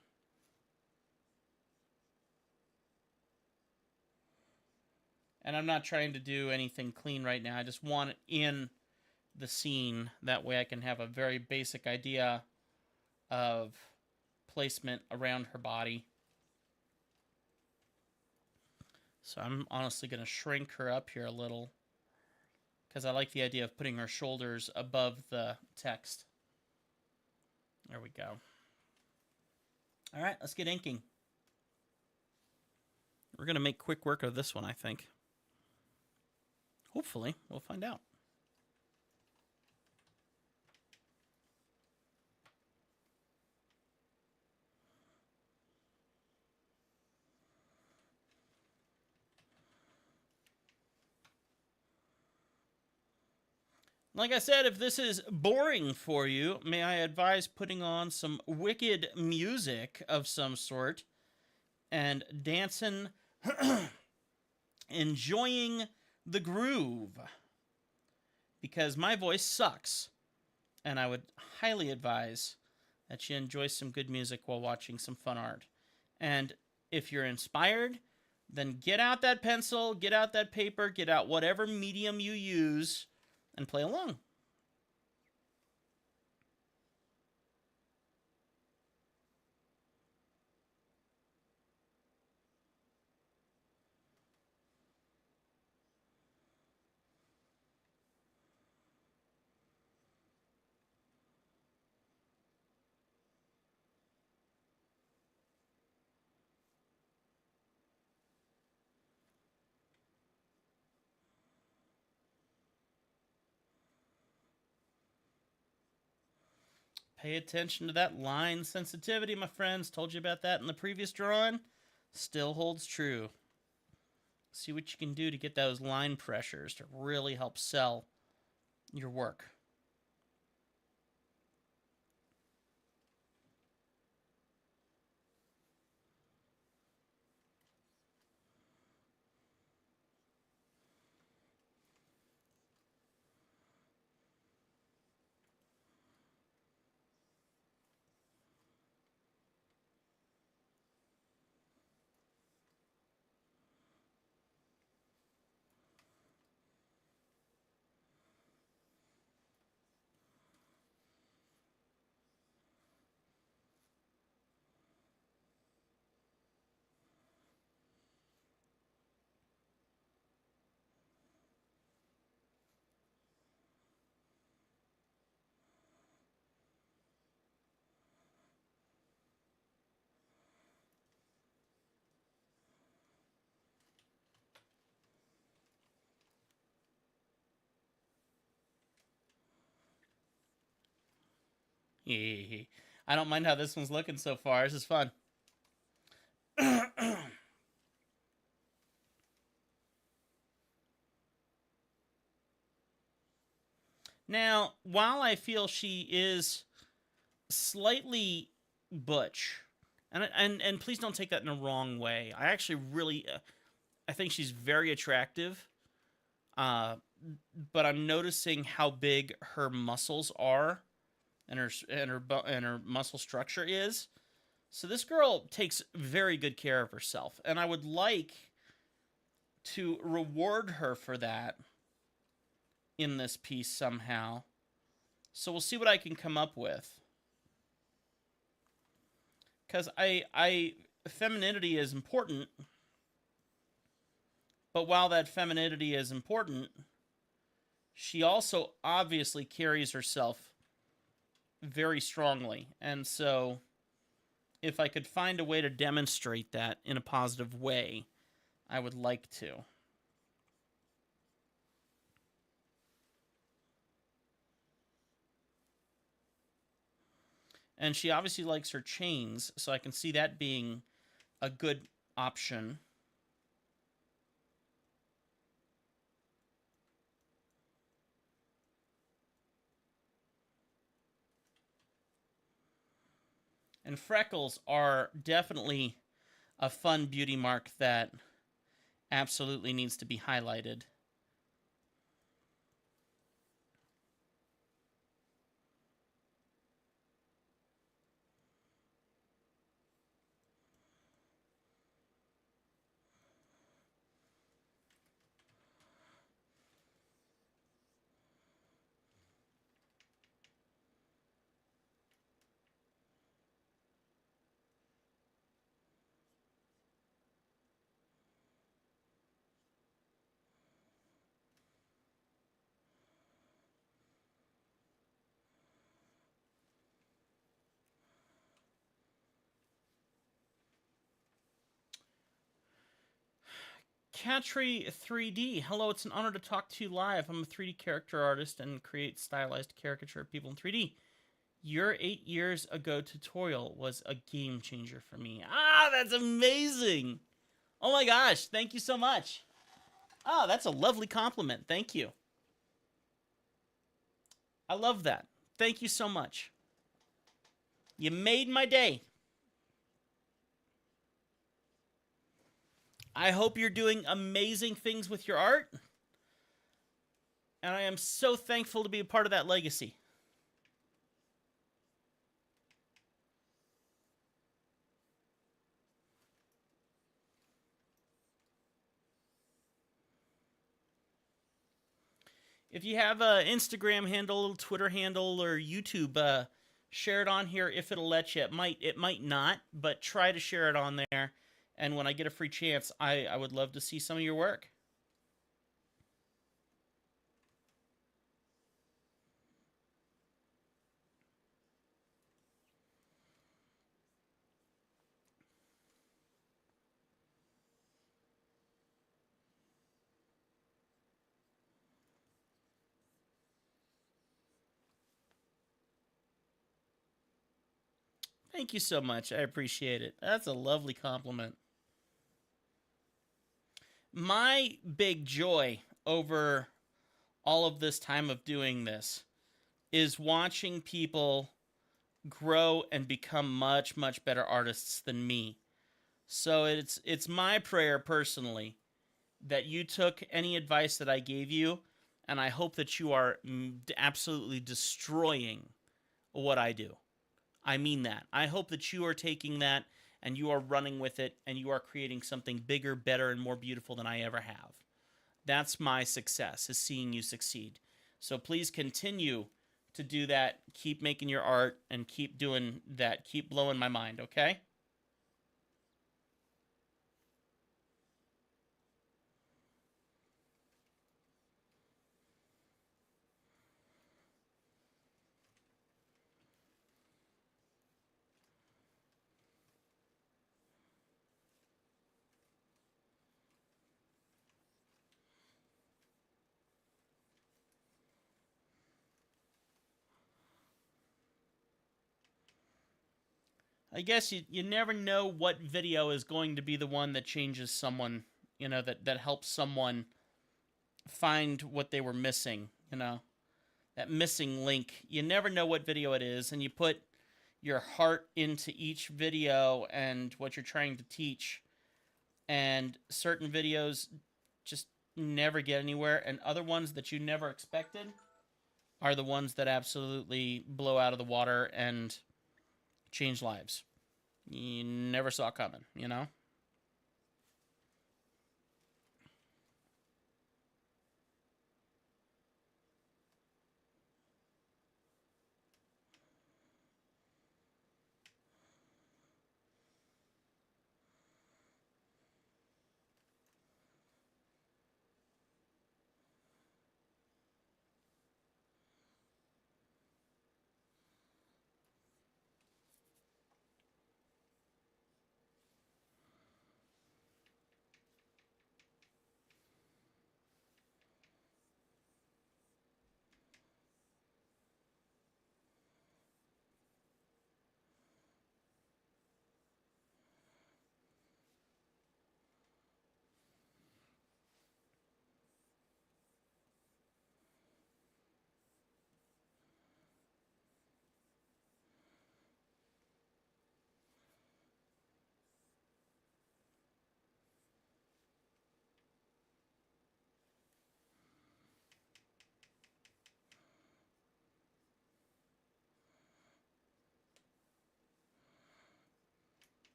And I'm not trying to do anything clean right now. I just want it in the scene. That way I can have a very basic idea of placement around her body. So I'm honestly going to shrink her up here a little, because I like the idea of putting her shoulders above the text. There we go. All right, let's get inking. We're going to make quick work of this one, I think. Hopefully, we'll find out. Like I said, if this is boring for you, may I advise putting on some wicked music of some sort and dancing, enjoying the groove. Because my voice sucks, and I would highly advise that you enjoy some good music while watching some fun art. And if you're inspired, then get out that pencil, get out that paper, get out whatever medium you use, and play along. Pay attention to that line sensitivity, my friends. Told you about that in the previous drawing. Still holds true. See what you can do to get those line pressures to really help sell your work. I don't mind how this one's looking so far. This is fun. Now, while I feel she is slightly butch, and please don't take that in a wrong way. I actually really, I think she's very attractive. Uh, but I'm noticing how big her muscles are, and her muscle structure is. So this girl takes very good care of herself, and I would like to reward her for that in this piece somehow. So we'll see what I can come up with. Because femininity is important, but while that femininity is important, she also obviously carries herself very strongly. And so if I could find a way to demonstrate that in a positive way, I would like to. And she obviously likes her chains, so I can see that being a good option. And freckles are definitely a fun beauty mark that absolutely needs to be highlighted. Catry 3D. Hello, it's an honor to talk to you live. I'm a 3D character artist and create stylized caricature of people in 3D. Your 8 years ago tutorial was a game changer for me. Ah, that's amazing. Oh my gosh, thank you so much. Oh, that's a lovely compliment. Thank you. I love that. Thank you so much. You made my day. I hope you're doing amazing things with your art. And I am so thankful to be a part of that legacy. If you have an Instagram handle, Twitter handle, or YouTube, share it on here if it'll let you. It might not, but try to share it on there. And when I get a free chance, I would love to see some of your work. Thank you so much. I appreciate it. That's a lovely compliment. My big joy over all of this time of doing this is watching people grow and become much better artists than me. So it's my prayer personally that you took any advice that I gave you, and I hope that you are absolutely destroying what I do. I mean that. I hope that you are taking that and you are running with it and you are creating something bigger, better, and more beautiful than I ever have. That's my success, is seeing you succeed. So please continue to do that. Keep making your art and keep doing that. Keep blowing my mind, okay? I guess you never know what video is going to be the one that changes someone, that helps someone find what they were missing, that missing link. You never know what video it is, and you put your heart into each video and what you're trying to teach, and certain videos just never get anywhere, and other ones that you never expected are the ones that absolutely blow out of the water and change lives. You never saw coming,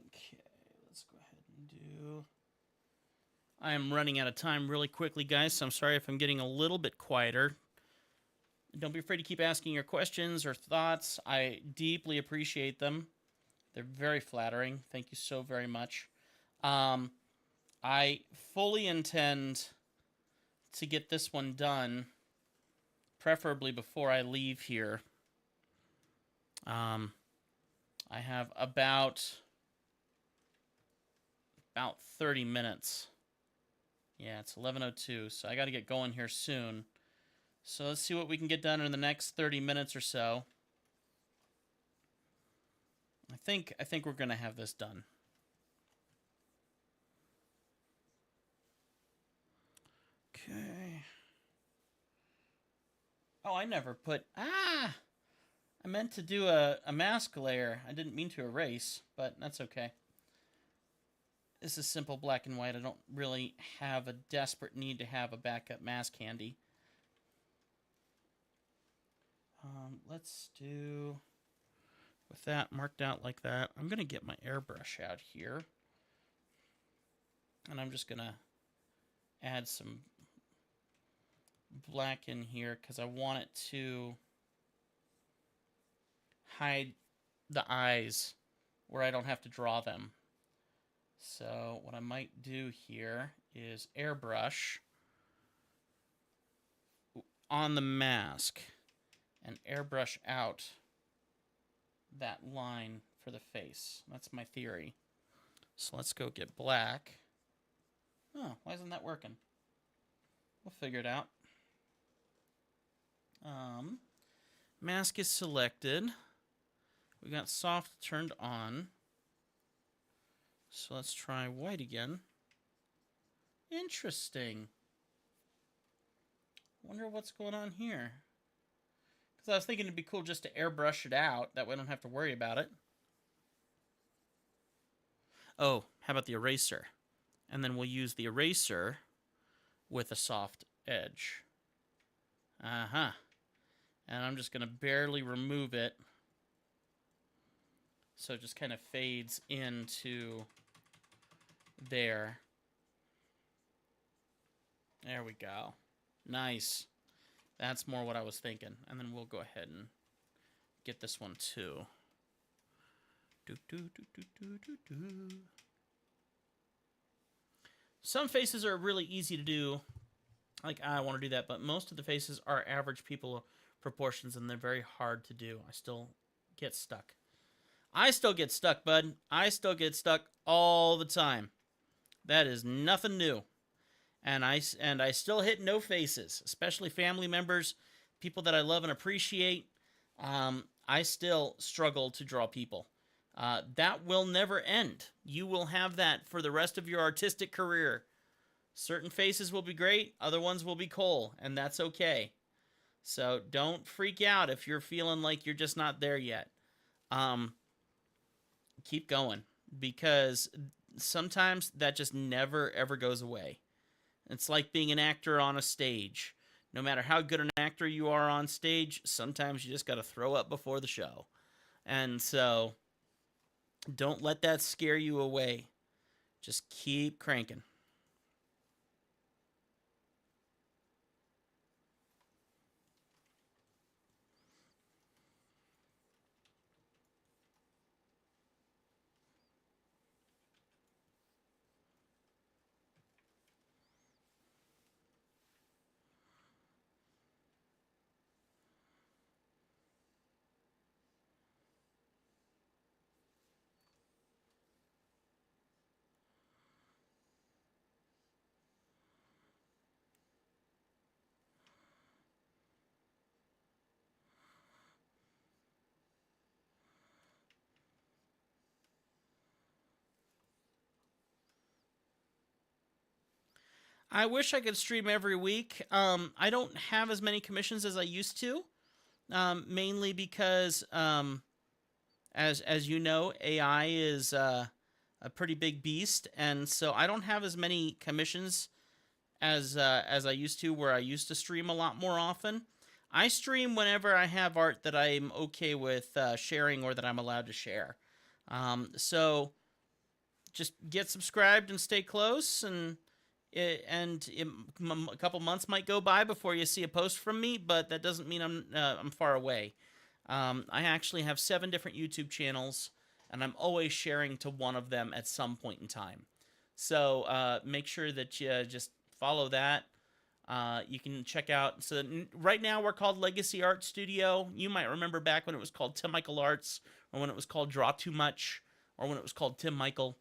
Okay, let's go ahead and do... I am running out of time really quickly, guys, so I'm sorry if I'm getting a little bit quieter. Don't be afraid to keep asking your questions or thoughts. I deeply appreciate them. They're very flattering. Thank you so very much. I fully intend to get this one done, preferably before I leave here. I have about 30 minutes. Yeah, it's 11:02, so I got to get going here soon. So let's see what we can get done in the next 30 minutes or so. I think we're going to have this done. Okay. Oh, I never put... I meant to do a mask layer. I didn't mean to erase, but that's okay. This is simple black and white. I don't really have a desperate need to have a backup mask handy. Let's do... With that marked out like that, I'm going to get my airbrush out here. And I'm just going to add some black in here because I want it to hide the eyes where I don't have to draw them. So what I might do here is airbrush on the mask and airbrush out that line for the face. That's my theory. So let's go get black. Oh, why isn't that working? We'll figure it out. Mask is selected. We got soft turned on. So let's try white again. Interesting. Wonder what's going on here. Because I was thinking it'd be cool just to airbrush it out. That way I don't have to worry about it. Oh, how about the eraser? And then we'll use the eraser with a soft edge. Uh-huh. And I'm just going to barely remove it. So it just kind of fades into there. There we go. Nice. That's more what I was thinking. And then we'll go ahead and get this one too. Some faces are really easy to do. Like, I want to do that, but most of the faces our average people proportions, and they're very hard to do. I still get stuck. I still get stuck, bud. I still get stuck all the time. That is nothing new. And I still hit no faces, especially family members, people that I love and appreciate. I still struggle to draw people. That will never end. You will have that for the rest of your artistic career. Certain faces will be great, other ones will be cool, and that's okay. So don't freak out if you're feeling like you're just not there yet. Um, Keep going, because sometimes that just never ever goes away. It's like being an actor on a stage. No matter how good an actor you are on stage, sometimes you just got to throw up before the show. And so don't let that scare you away. Just keep cranking. I wish I could stream every week. I don't have as many commissions as I used to, mainly because, as you know, AI is a pretty big beast, and so I don't have as many commissions as I used to, where I used to stream a lot more often. I stream whenever I have art that I'm okay with sharing or that I'm allowed to share. So just get subscribed and stay close, and a couple months might go by before you see a post from me, but that doesn't mean I'm far away. I actually have 7 different YouTube channels, and I'm always sharing to one of them at some point in time. So make sure that you just follow that. You can check out. So right now we're called Legacy Art Studio. You might remember back when it was called Tim Michael Arts, or when it was called Draw Too Much, or when it was called Tim Michael.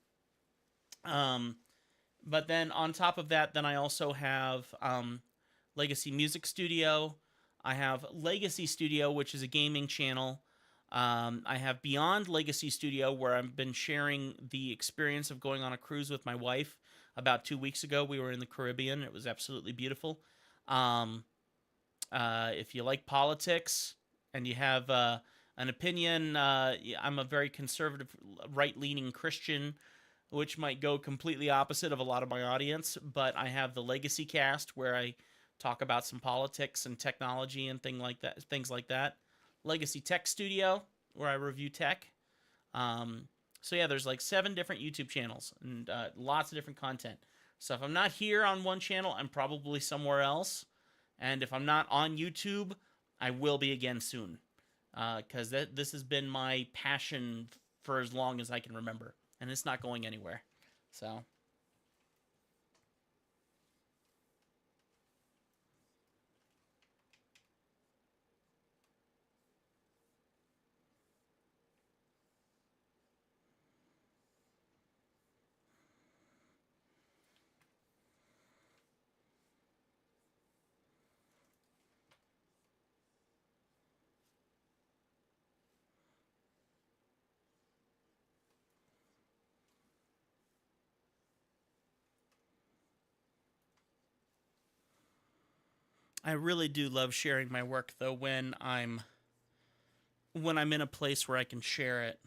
But then on top of that, then I also have Legacy Music Studio. I have Legacy Studio, which is a gaming channel. I have Beyond Legacy Studio, where I've been sharing the experience of going on a cruise with my wife. About 2 weeks ago, we were in the Caribbean. It was absolutely beautiful. If you like politics and you have an opinion, I'm a very conservative, right-leaning Christian, which might go completely opposite of a lot of my audience, but I have the Legacy Cast, where I talk about some politics and technology and things like that. Legacy Tech Studio, where I review tech. So yeah, there's like 7 different YouTube channels, and lots of different content. So if I'm not here on one channel, I'm probably somewhere else. And if I'm not on YouTube, I will be again soon. Because this has been my passion for as long as I can remember, and it's not going anywhere. So I really do love sharing my work, though, when I'm in a place where I can share it.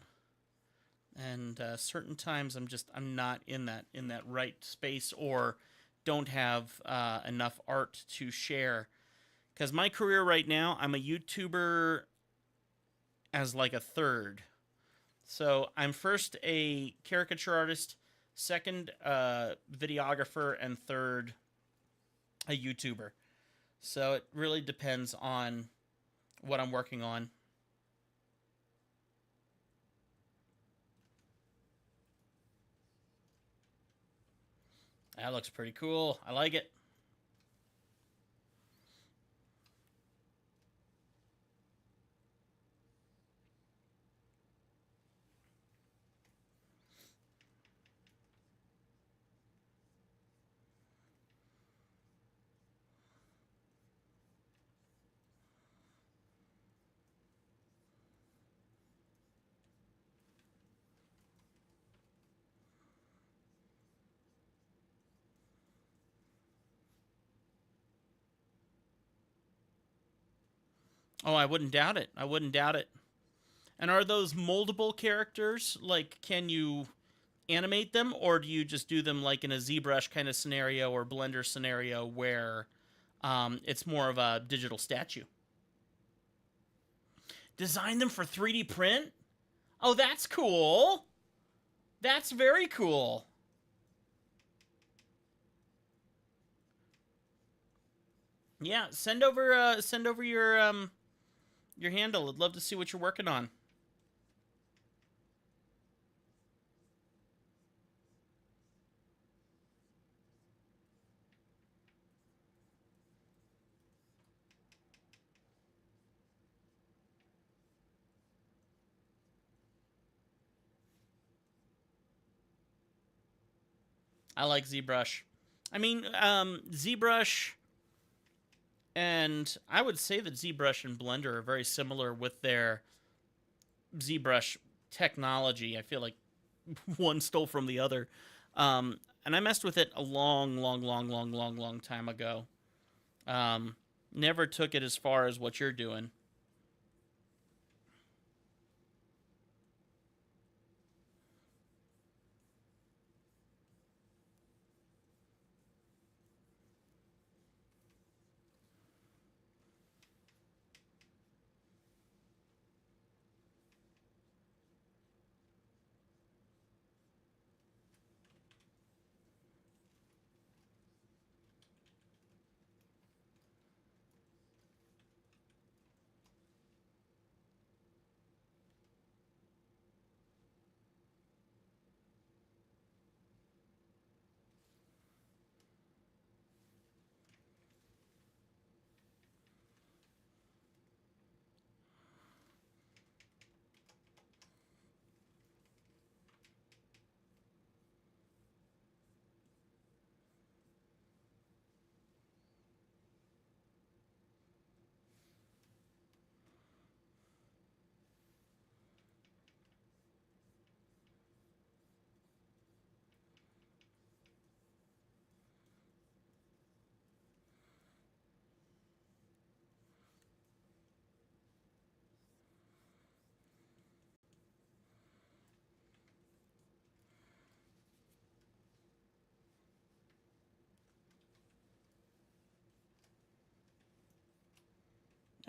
And certain times I'm not in that right space, or don't have enough art to share. Because my career right now, I'm a YouTuber as like a third. So I'm first a caricature artist, second videographer, and third a YouTuber. So it really depends on what I'm working on. That looks pretty cool. I like it. Oh, I wouldn't doubt it. I wouldn't doubt it. And are those moldable characters? Like, can you animate them, or do you just do them like in a ZBrush kind of scenario or Blender scenario where it's more of a digital statue? Design them for 3D print? Oh, that's cool. That's very cool. Yeah, send over your handle. I'd love to see what you're working on. I like ZBrush. I mean, ZBrush, and I would say that ZBrush and Blender are very similar with their ZBrush technology. I feel like one stole from the other. And I messed with it a long time ago. Never took it as far as what you're doing.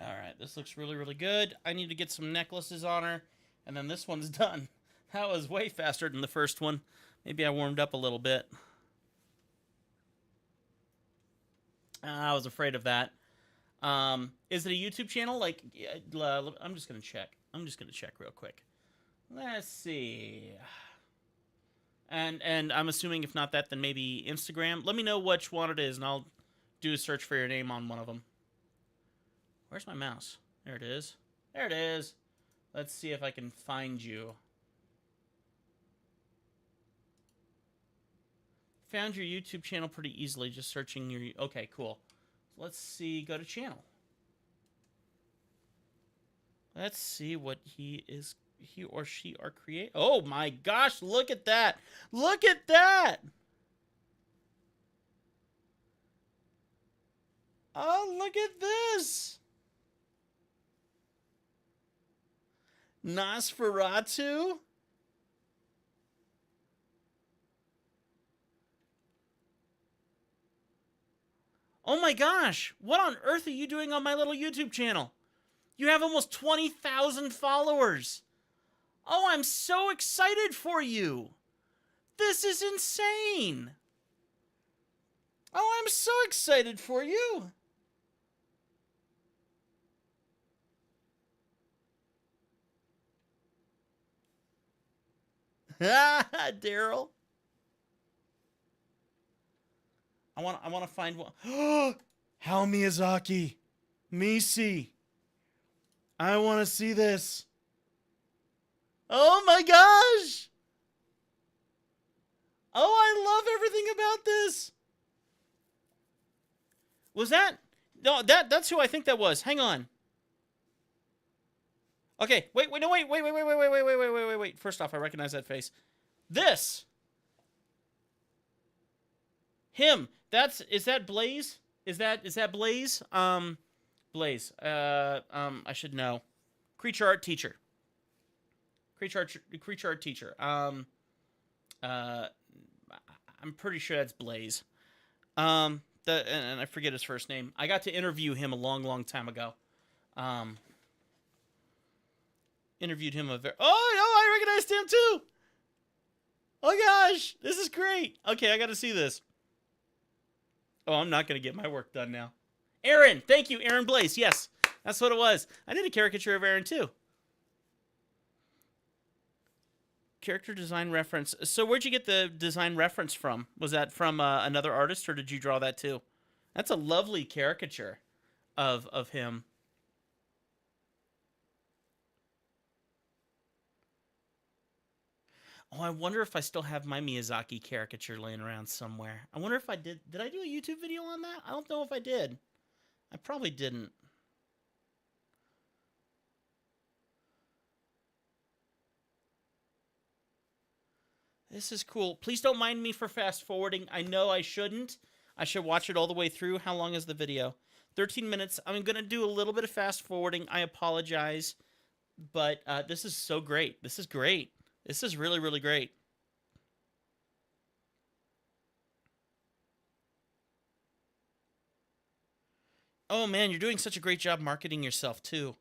All right, this looks really good. I need to get some necklaces on her, and then this one's done. That was way faster than the first one. Maybe I warmed up a little bit. I was afraid of that. Is it a YouTube channel? Like, I'm just gonna check. I'm just gonna check real quick. Let's see. And I'm assuming if not that, then maybe Instagram. Let me know which one it is, and I'll do a search for your name on one of them. Where's my mouse? There it is. There it is. Let's see if I can find you. Found your YouTube channel pretty easily, just searching your... Okay, cool. Let's see. Go to channel. Let's see what he or she are create. Oh my gosh, look at that. Look at that. Oh, look at this. Nosferatu? Oh my gosh, what on earth are you doing on my little YouTube channel? You have almost 20,000 followers. Oh, I'm so excited for you. This is insane. Oh, I'm so excited for you. Daryl. I want to find one. How Miyazaki. Misi. I want to see this. Oh my gosh. Oh, I love everything about this. Was that? No, that's who I think that was. Hang on. Okay, wait. First off, I recognize that face. This. Him. Is that Blaze? Is that Blaze? Blaze. I should know. Creature art teacher. Creature art teacher. Uh, I'm pretty sure that's Blaze. And I forget his first name. I got to interview him a long, long time ago. Um, interviewed him a very. Oh no, I recognized him too. Oh gosh, this is great. Okay, I got to see this. Oh, I'm not gonna get my work done now. Aaron, thank you, Aaron Blaze. Yes, that's what it was. I did a caricature of Aaron too. Character design reference. So where'd you get the design reference from? Was that from another artist, or did you draw that too? That's a lovely caricature of him. Oh, I wonder if I still have my Miyazaki caricature laying around somewhere. I wonder if I did. Did I do a YouTube video on that? I don't know if I did. I probably didn't. This is cool. Please don't mind me for fast forwarding. I know I shouldn't. I should watch it all the way through. How long is the video? 13 minutes. I'm going to do a little bit of fast forwarding. I apologize. But this is so great. This is great. This is really, really great. Oh, man, you're doing such a great job marketing yourself, too.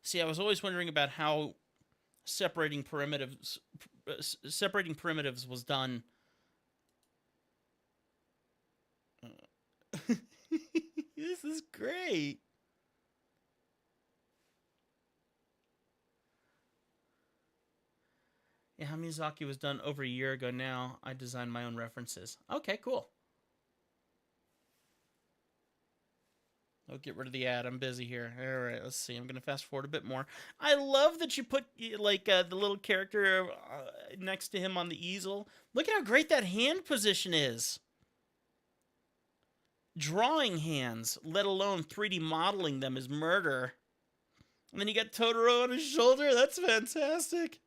See, I was always wondering about how separating primitives was done. This is great. Yeah, Miyazaki was done over a year ago now. I designed my own references. Okay, cool. I'll get rid of the ad. I'm busy here. All right, let's see. I'm going to fast forward a bit more. I love that you put like the little character next to him on the easel. Look at how great that hand position is. Drawing hands, let alone 3D modeling them, is murder. And then you got Totoro on his shoulder. That's fantastic.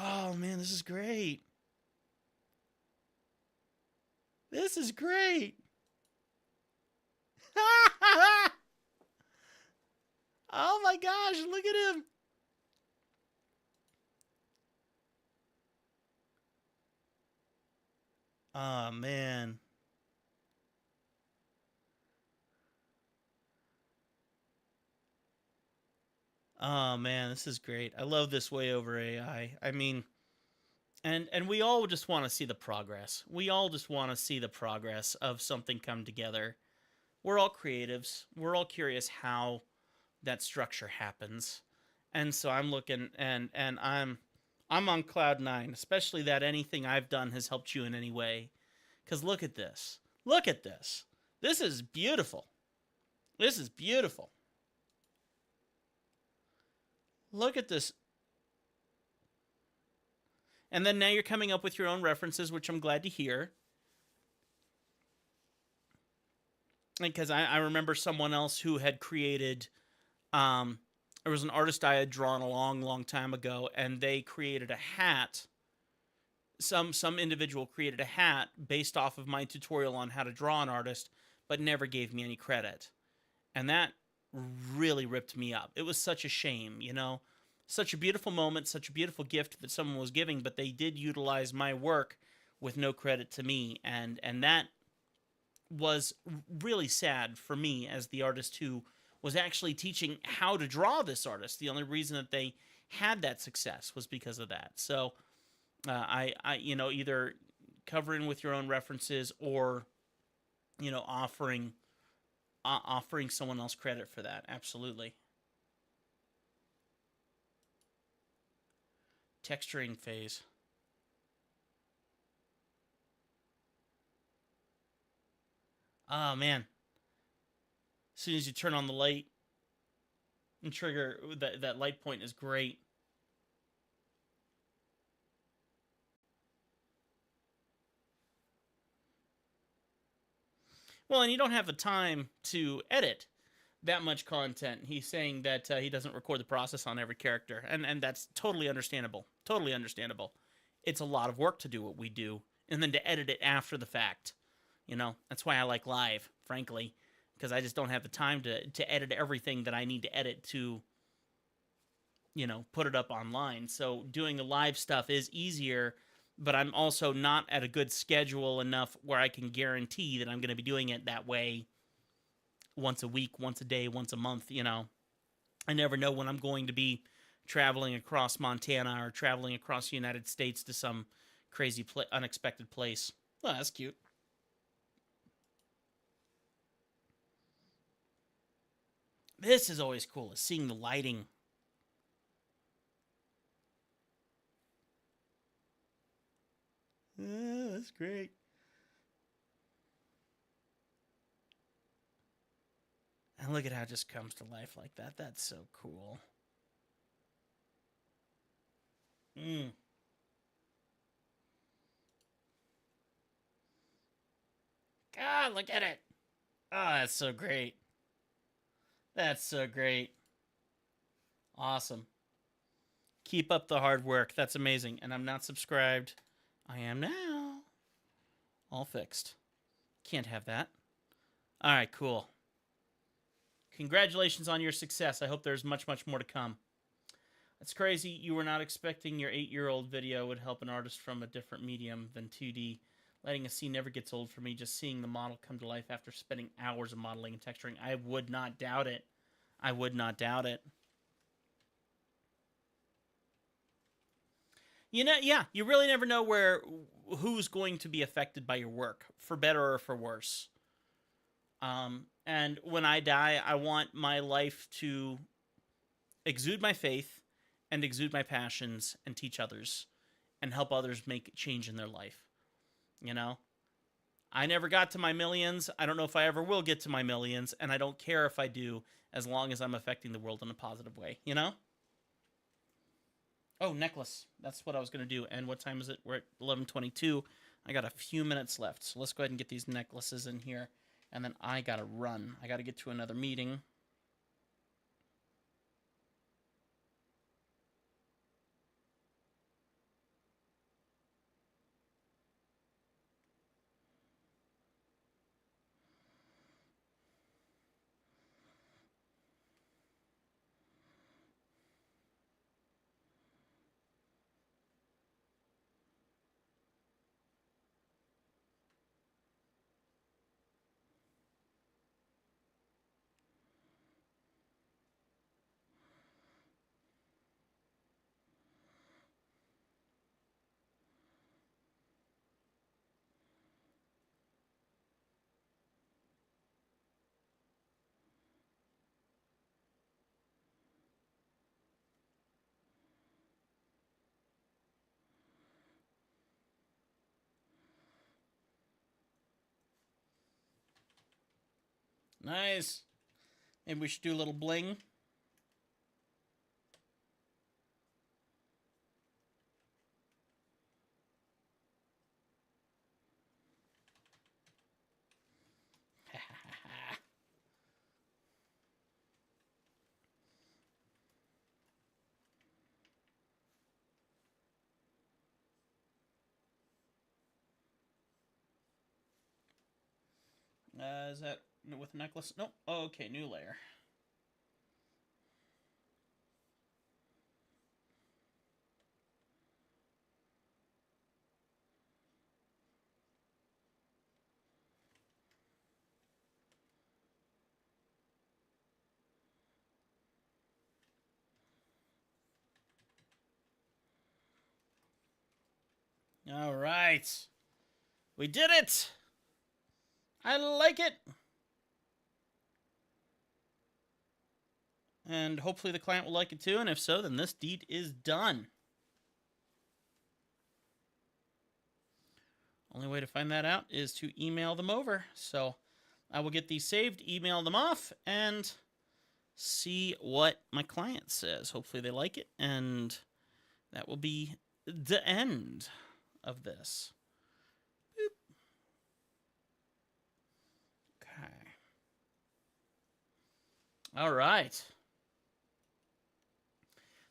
Oh, man, this is great. This is great. Oh my gosh, look at him. Oh, man. Oh, man, this is great. I love this way over AI. I mean, and we all just want to see the progress. We all just want to see the progress of something come together. We're all creatives. We're all curious how that structure happens. And so I'm looking and I'm on cloud 9, especially that anything I've done has helped you in any way. Cuz look at this. Look at this. This is beautiful. This is beautiful. Look at this. And then now you're coming up with your own references, which I'm glad to hear. Because I remember someone else who had created, there was an artist I had drawn a long, long time ago, and they created a hat. Some individual created a hat based off of my tutorial on how to draw an artist, but never gave me any credit. And that really ripped me up. It was such a shame, you know? Such a beautiful moment, such a beautiful gift that someone was giving, but they did utilize my work with no credit to me, and that was really sad for me as the artist who was actually teaching how to draw this artist. The only reason that they had that success was because of that. So you know, either covering with your own references or, you know, offering someone else credit for that. Absolutely. Texturing phase. Oh man. As soon as you turn on the light and trigger that light point is great. Well, and you don't have the time to edit that much content. He's saying that he doesn't record the process on every character, and that's totally understandable. Totally understandable. It's a lot of work to do what we do, and then to edit it after the fact. You know, that's why I like live, frankly, because I just don't have the time to edit everything that I need to edit to, you know, put it up online. So doing the live stuff is easier, but I'm also not at a good schedule enough where I can guarantee that I'm going to be doing it that way once a week, once a day, once a month, you know. I never know when I'm going to be traveling across Montana or traveling across the United States to some crazy, unexpected place. Well, that's cute. This is always cool, is seeing the lighting. That's great. And look at how it just comes to life like that. That's so cool. Mm. God, look at it. Oh, that's so great. That's so great. Awesome. Keep up the hard work. That's amazing. And I'm not subscribed. I am now. All fixed. Can't have that. All right, cool. Congratulations on your success. I hope there's much, much more to come. It's crazy. You were not expecting your 8-year-old video would help an artist from a different medium than 2D. Lighting a scene never gets old for me. Just seeing the model come to life after spending hours of modeling and texturing. I would not doubt it. I would not doubt it. You know, yeah, you really never know who's going to be affected by your work, for better or for worse. And when I die, I want my life to exude my faith and exude my passions and teach others and help others make change in their life. You know? I never got to my millions. I don't know if I ever will get to my millions, and I don't care if I do, as long as I'm affecting the world in a positive way, you know? Oh, necklace. That's what I was going to do. And what time is it? We're at 11:22. I got a few minutes left, so let's go ahead and get these necklaces in here. And then I got to run. I got to get to another meeting. Nice. Maybe we should do a little bling. Is that with necklace? Nope. Oh, okay, new layer. All right. We did it. I like it. And hopefully the client will like it too. And if so, then this deed is done. Only way to find that out is to email them over. So I will get these saved, email them off, and see what my client says. Hopefully they like it, and that will be the end of this. Boop. All right.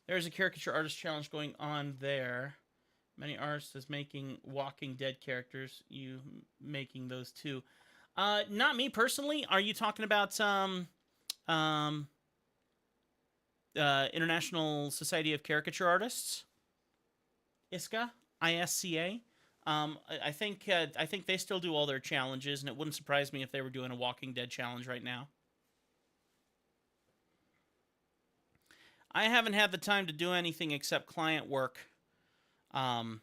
There's a caricature artist challenge going on there. Many artists is making Walking Dead characters. You making those too? Not me personally. Are you talking about um, International Society of Caricature Artists? ISCA, ISCA. I think they still do all their challenges, and it wouldn't surprise me if they were doing a Walking Dead challenge right now. I haven't had the time to do anything except client work. Um,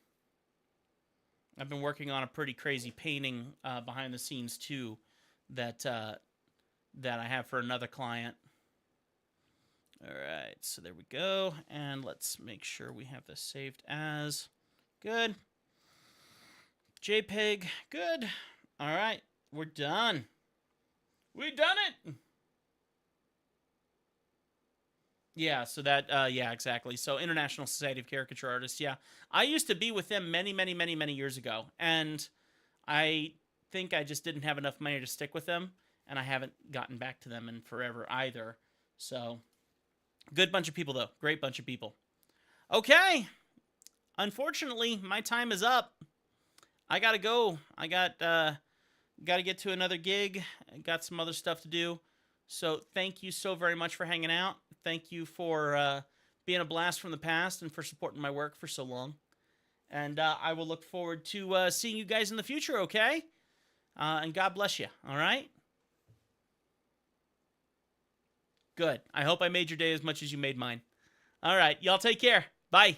I've been working on a pretty crazy painting behind the scenes too, that that I have for another client. All right, so there we go, and let's make sure we have this saved as good. JPEG, good. All right, we're done. We done it. Yeah, so that, yeah, exactly. So International Society of Caricature Artists, yeah. I used to be with them many, many, many, many years ago, and I think I just didn't have enough money to stick with them, and I haven't gotten back to them in forever either. So, good bunch of people, though. Great bunch of people. Okay. Unfortunately, my time is up. I gotta go. I gotta get to another gig. I got some other stuff to do. So thank you so very much for hanging out. Thank you for being a blast from the past and for supporting my work for so long. And I will look forward to seeing you guys in the future, okay? And God bless you, all right? Good. I hope I made your day as much as you made mine. All right. Y'all take care. Bye.